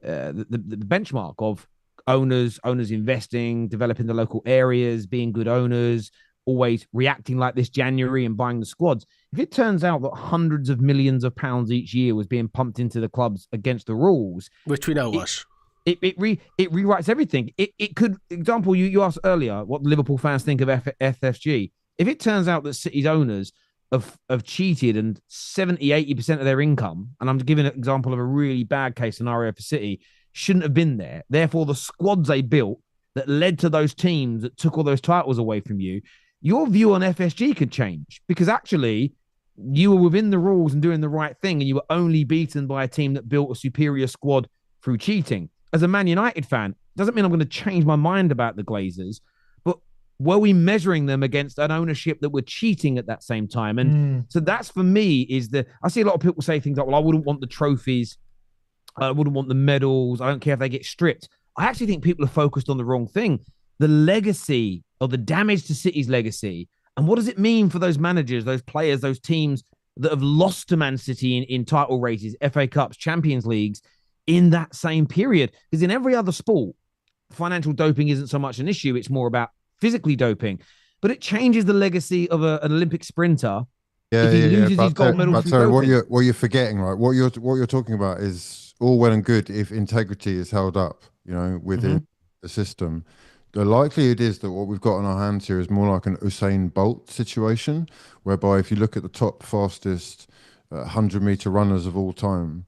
B: the benchmark of owners investing, developing the local areas, being good owners, always reacting like this January and buying the squads. If it turns out that hundreds of millions of pounds each year was being pumped into the clubs against the rules,
A: which we know was.
B: It rewrites everything. It could, example, you asked earlier what Liverpool fans think of FFG. If it turns out that City's owners have cheated and 70-80% of their income, and I'm giving an example of a really bad case scenario for City, shouldn't have been there. Therefore, the squads they built that led to those teams that took all those titles away from you, your view on FSG could change because actually you were within the rules and doing the right thing, and you were only beaten by a team that built a superior squad through cheating. As a Man United fan, doesn't mean I'm going to change my mind about the Glazers, but were we measuring them against an ownership that were cheating at that same time? And so that's for me is I see a lot of people say things like, well, I wouldn't want the trophies. I wouldn't want the medals. I don't care if they get stripped. I actually think people are focused on the wrong thing. The legacy or the damage to City's legacy. And what does it mean for those managers, those players, those teams that have lost to Man City in title races, FA Cups, Champions Leagues in that same period? Because in every other sport, financial doping isn't so much an issue. It's more about physically doping. But it changes the legacy of an Olympic sprinter if he loses his gold medal through doping.
C: What you're forgetting, right? What you're talking about is all well and good if integrity is held up, you know, within the system. The likelihood is that what we've got on our hands here is more like an Usain Bolt situation, whereby if you look at the top fastest 100-meter runners of all time,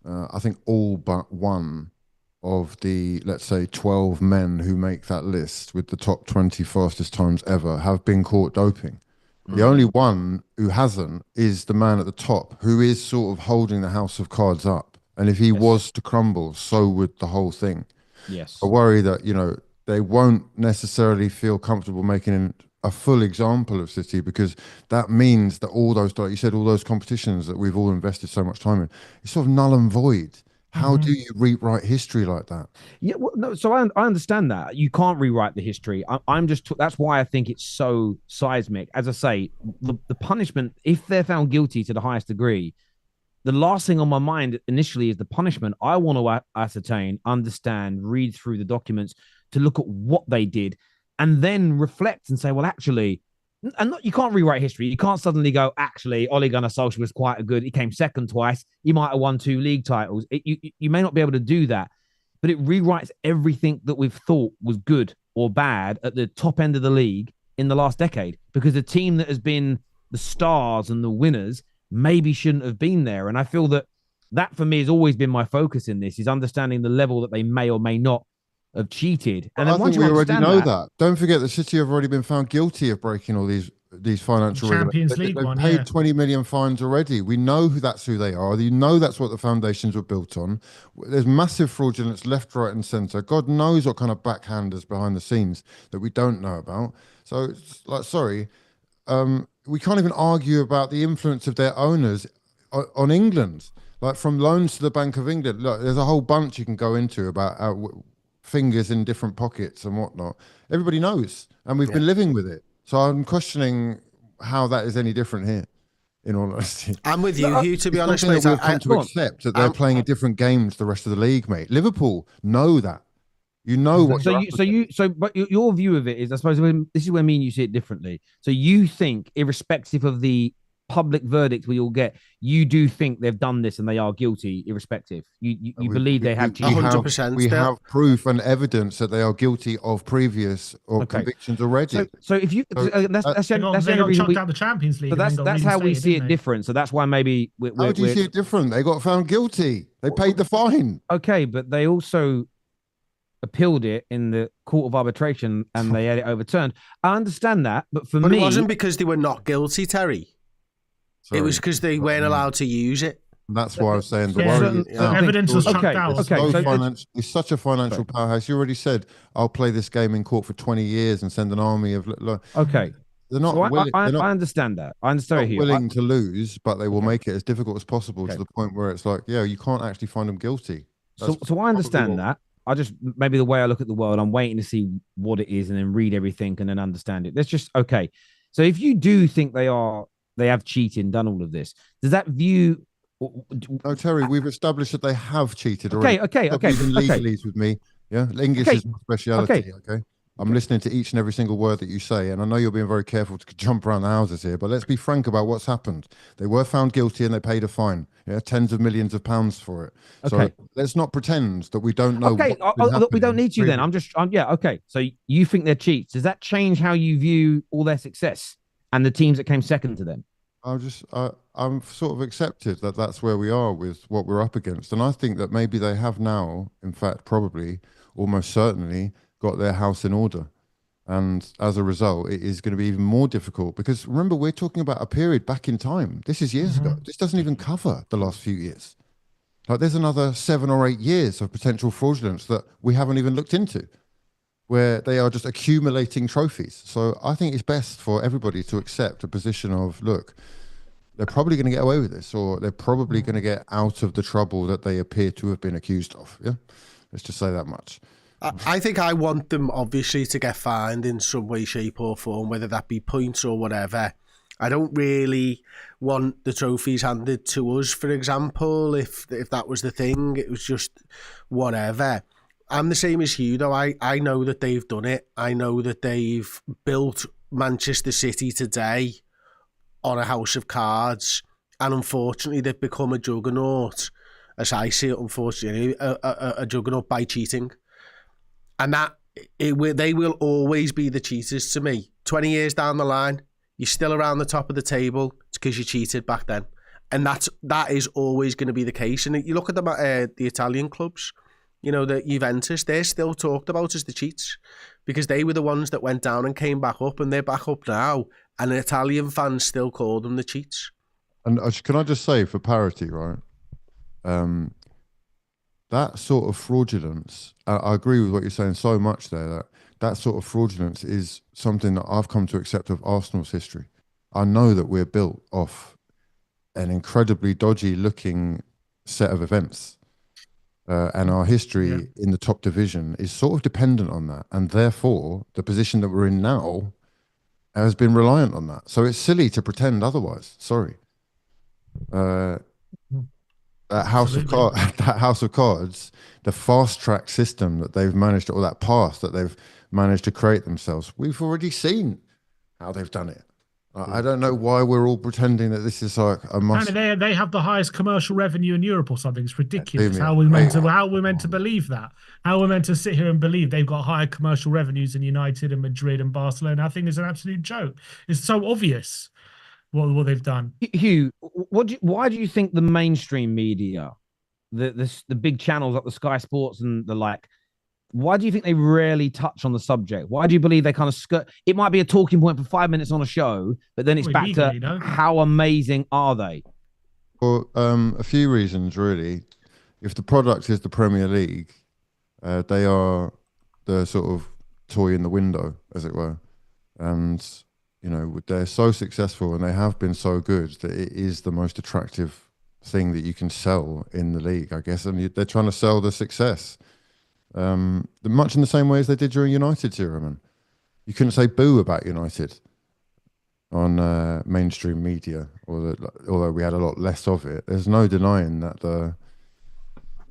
C: I think all but one of the, let's say, 12 men who make that list with the top 20 fastest times ever have been caught doping. The only one who hasn't is the man at the top, who is sort of holding the house of cards up. And if he was to crumble, so would the whole thing.
B: Yes.
C: I worry that, you know, they won't necessarily feel comfortable making a full example of City, because that means that all those, like you said, all those competitions that we've all invested so much time in, it's sort of null and void. How do you rewrite history like that?
B: Yeah, well, no. So I understand that you can't rewrite the history. I'm just that's why I think it's so seismic. As I say, the punishment, if they're found guilty to the highest degree, the last thing on my mind initially is the punishment. I want to ascertain, understand, read through the documents to look at what they did, and then reflect and say, well, actually. And you can't rewrite history. You can't suddenly go, actually, Ole Gunnar Solskjaer was quite a good. He came second twice. He might have won 2 league titles. You may not be able to do that, but it rewrites everything that we've thought was good or bad at the top end of the league in the last decade, because the team that has been the stars and the winners maybe shouldn't have been there. And I feel that for me has always been my focus in this, is understanding the level that they may or may not have cheated. And then
C: I
B: once
C: think
B: you
C: we already
B: understand
C: know that. Don't forget that City have already been found guilty of breaking all these these financial
E: Champions
C: regulations.
E: League
C: They've
E: one,
C: paid
E: yeah.
C: 20 million fines already. We know that's who they are. You know that's what the foundations were built on. There's massive fraudulence left, right, and centre. God knows what kind of backhanders behind the scenes that we don't know about. So, it's like, sorry, we can't even argue about the influence of their owners on England. Like from loans to the Bank of England, look, there's a whole bunch you can go into about fingers in different pockets and whatnot. Everybody knows, and we've been living with it. So I'm questioning how that is any different here, in all honesty.
A: I'm with you, Hugh, to be
C: It's
A: honest,
C: something
A: mate.
C: that we've come to
B: go on.
C: accept, that they're playing a different game to the rest of the league, mate. Liverpool know that. You know what
B: So
C: you're
B: but your view of it is, I suppose, this is where me and you see it differently. So you think, irrespective of the public verdict we all get, you do think they've done this and they are guilty, irrespective. You believe they have cheated.
A: 100%.
C: We have proof and evidence that they are guilty of previous convictions already.
B: So if you, that's the only reason
E: chucked out the Champions League.
B: So that's how we see it different. So that's why maybe
C: how do you see it different? They got found guilty. They paid the fine.
B: Okay, but they also appealed it in the court of arbitration and they had it overturned. I understand that, but me,
A: it wasn't because they were not guilty, Terry. Sorry. It was because they weren't allowed to use it.
C: That's why I was saying the worry.
E: Evidence was chucked out.
C: It's such a financial powerhouse. You already said, I'll play this game in court for 20 years and send an army of...
B: Okay.
C: They're not willing,
B: I understand that. I understand
C: not willing to lose, but they will make it as difficult as possible to the point where it's like, you can't actually find them guilty.
B: So I understand that. I just, maybe the way I look at the world, I'm waiting to see what it is and then read everything and then understand it. That's just, okay. So if you do think they have cheated and done all of this, does that view...
C: No, Terry, we've established that they have cheated
B: already.
C: Okay. Legalese with me. Yeah, English is my speciality. Okay. I'm listening to each and every single word that you say, and I know you're being very careful to jump around the houses here, but let's be frank about what's happened. They were found guilty and they paid a fine, tens of millions of pounds for it. So let's not pretend that we don't know.
B: Okay, we don't need you then. Okay. So you think they're cheats. Does that change how you view all their success and the teams that came second to them?
C: I'm sort of accepted that that's where we are with what we're up against. And I think that maybe they have now, in fact, probably, almost certainly, got their house in order. And as a result, it is going to be even more difficult because remember, we're talking about a period back in time. This is years ago. This doesn't even cover the last few years. Like there's another 7 or 8 years of potential fraudulence that we haven't even looked into, where they are just accumulating trophies. So I think it's best for everybody to accept a position of, look, they're probably going to get away with this, or they're probably going to get out of the trouble that they appear to have been accused of. Yeah, let's just say that much.
A: I think I want them, obviously, to get fined in some way, shape or form, whether that be points or whatever. I don't really want the trophies handed to us, for example, if that was the thing. It was just whatever. I'm the same as you, though. I know that they've done it. I know that they've built Manchester City today on a house of cards. And unfortunately, they've become a juggernaut, as I see it, unfortunately, a juggernaut by cheating. And they will always be the cheaters to me. 20 years down the line, you're still around the top of the table. It's because you cheated back then. And that is always going to be the case. And you look at the Italian clubs, the Juventus, they're still talked about as the cheats because they were the ones that went down and came back up, and they're back up now. And Italian fans still call them the cheats.
C: And can I just say, for parity, right? That sort of fraudulence, I agree with what you're saying so much there, that sort of fraudulence is something that I've come to accept of Arsenal's history. I know that we're built off an incredibly dodgy looking set of events. And our history in the top division is sort of dependent on that. And therefore, the position that we're in now has been reliant on that. So it's silly to pretend otherwise. Sorry. That House of Cards, the fast track system that they've managed, or that path that they've managed to create themselves, we've already seen how they've done it. I don't know why we're all pretending that this is like a must.
E: And they have the highest commercial revenue in Europe or something. It's ridiculous. How we're meant to believe that? How we're meant to sit here and believe they've got higher commercial revenues than United and Madrid and Barcelona? I think it's an absolute joke. It's so obvious what they've done.
B: Hugh, why do you think the mainstream media, the big channels like the Sky Sports and the like, why do you think they rarely touch on the subject? Why do you believe they kind of skirt? It might be a talking point for 5 minutes on a show, but then it's back
E: Legally,
B: to
E: no?
B: how amazing are they?
C: For a few reasons, really. If the product is the Premier League, they are the sort of toy in the window, as it were. And, you know, they're so successful and they have been so good that it is the most attractive thing that you can sell in the league, I guess. And they're trying to sell the success. Much in the same way as they did during United's era, man. You couldn't say boo about United on mainstream media, although we had a lot less of it. There's no denying that the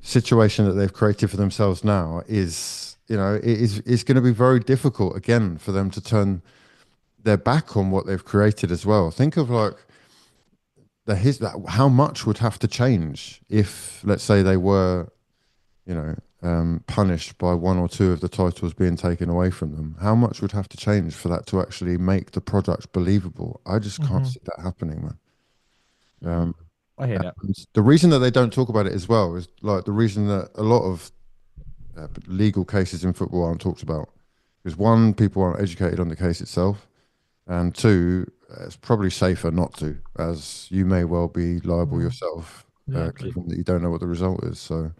C: situation that they've created for themselves now is, you know, it's going to be very difficult again for them to turn their back on what they've created as well. Think of like how much would have to change if, let's say, they were, you know, punished by one or two of the titles being taken away from them. How much would have to change for that to actually make the product believable? I just can't see that happening, man.
B: I hear that.
C: The reason that they don't talk about it as well is like the reason that a lot of legal cases in football aren't talked about. Because one, people aren't educated on the case itself, and two, it's probably safer not to, as you may well be liable yourself, given that you don't know what the result is. So.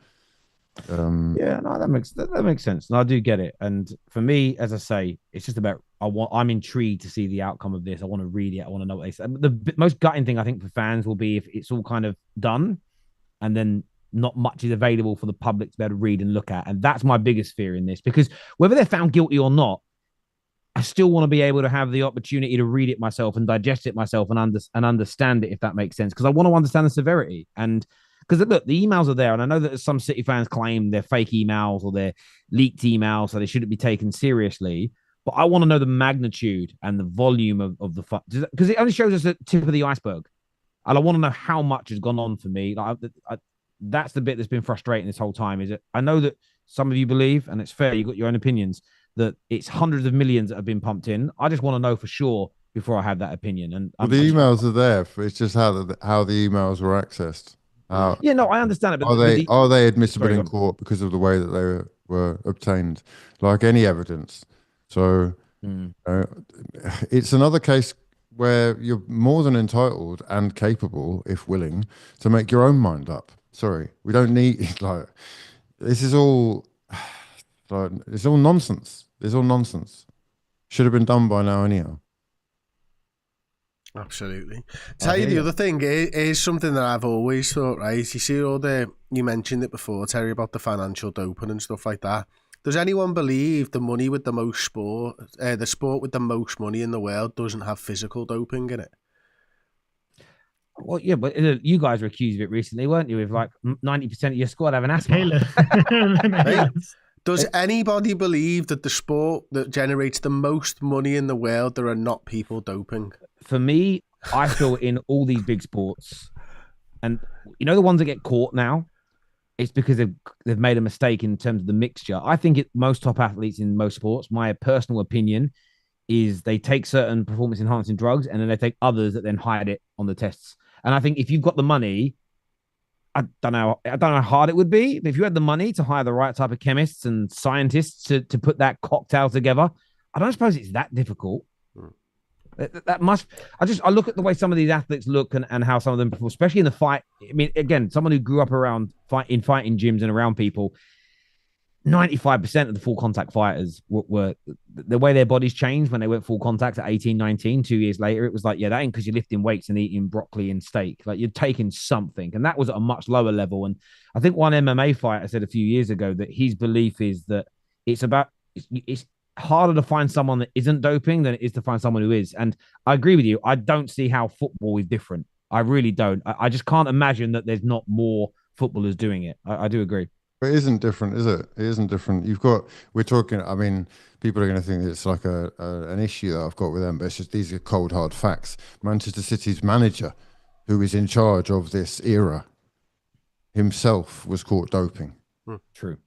B: Yeah, no, that makes sense, and I do get it. And for me, as I say, it's just about I'm intrigued to see the outcome of this. I want to read it. I want to know what they say. The most gutting thing I think for fans will be if it's all kind of done, and then not much is available for the public to be able to read and look at. And that's my biggest fear in this, because whether they're found guilty or not, I still want to be able to have the opportunity to read it myself and digest it myself and understand it, if that makes sense. Because I want to understand the severity. And because look, the emails are there, and I know that some City fans claim they're fake emails or they're leaked emails, so they shouldn't be taken seriously. But I want to know the magnitude and the volume of the fun, because it only shows us the tip of the iceberg, and I want to know how much has gone on for me. That's the bit that's been frustrating this whole time. Is it? I know that some of you believe, and it's fair, you've got your own opinions, that it's hundreds of millions that have been pumped in. I just want to know for sure before I have that opinion. And
C: well, the emails are there. It's just how the emails were accessed.
B: Yeah, no, I understand it. But
C: are they admissible in court because of the way that they were obtained, like any evidence? So it's another case where you're more than entitled and capable, if willing, to make your own mind up. Sorry, we don't need like this is all. It's all nonsense. It's all nonsense. Should have been done by now anyhow.
A: Absolutely. Tell you the other thing is something that I've always thought, right? You see you mentioned it before, Terry, about the financial doping and stuff like that. Does anyone believe the money with the most sport, the sport with the most money in the world doesn't have physical doping in it?
B: Well, yeah, but you guys were accused of it recently, weren't you? With like 90% of your squad having asthma.
A: Hey, does anybody believe that the sport that generates the most money in the world, there are not people doping?
B: For me, I feel in all these big sports, and you know the ones that get caught now, it's because they've made a mistake in terms of the mixture. I think most top athletes in most sports, my personal opinion, is they take certain performance enhancing drugs and then they take others that then hide it on the tests. And I think if you've got the money, I don't know how hard it would be, but if you had the money to hire the right type of chemists and scientists to put that cocktail together, I don't suppose it's that difficult. That must. I look at the way some of these athletes look and how some of them perform, especially in the fight. I mean, again, someone who grew up around fighting gyms and around people. 95% of the full contact fighters were the way their bodies changed when they went full contact at 18, 19, 2 years later. It was like, yeah, that ain't because you're lifting weights and eating broccoli and steak. Like you're taking something. And that was at a much lower level. And I think one MMA fighter said a few years ago that his belief is that it's harder to find someone that isn't doping than it is to find someone who is. And I agree with you. I don't see how football is different. I really don't. I just can't imagine that there's not more footballers doing it. I do agree.
C: But it isn't different, is it? It isn't different. We're talking, I mean, people are going to think it's like an issue that I've got with them, but it's just, these are cold, hard facts. Manchester City's manager, who is in charge of this era, himself was caught doping.
B: True.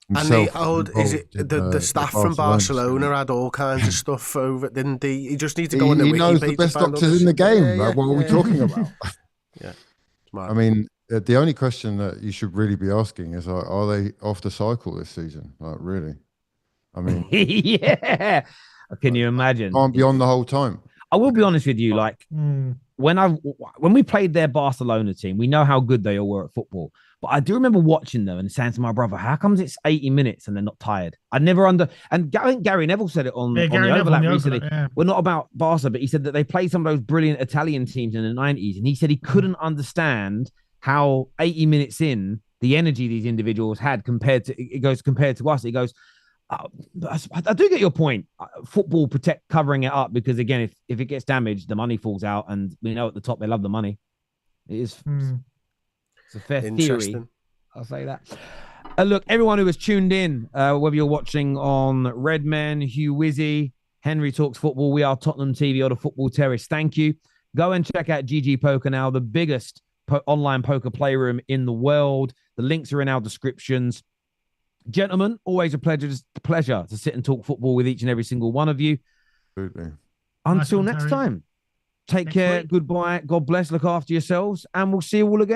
A: And the staff from Barcelona had all kinds of stuff over, didn't they? You just need to go on the wiki
C: knows
A: page
C: the best doctors in the game. What are we talking about?
A: Yeah.
C: I mean, The only question that you should really be asking is, are they off the cycle this season? Like, really? I mean,
B: Yeah. Can you imagine?
C: can't be on the whole time.
B: I will be honest with you, like when we played their Barcelona team, we know how good they all were at football. But I do remember watching them and saying to my brother, "How comes it's 80 minutes and they're not tired?" I never and I think Gary Neville said it on the overlap recently. We're not about Barca, but he said that they played some of those brilliant Italian teams in the 90s, and he said he couldn't understand how 80 minutes in the energy these individuals had compared to us. He goes, I do get your point. Football covering it up, because again, if it gets damaged, the money falls out, and we know at the top they love the money. It is it's a fair theory. I'll say that. Look, everyone who has tuned in, whether you're watching on Redmen, Hugh Wizzy, Henry Talks Football, We Are Tottenham TV, or the Football Terrace, thank you. Go and check out GG Poker now, the biggest online poker playroom in the world. The links are in our descriptions. Gentlemen, always a pleasure to sit and talk football with each and every single one of you.
C: Absolutely.
B: Until next time, take care. Goodbye. God bless. Look after yourselves, and we'll see you all again.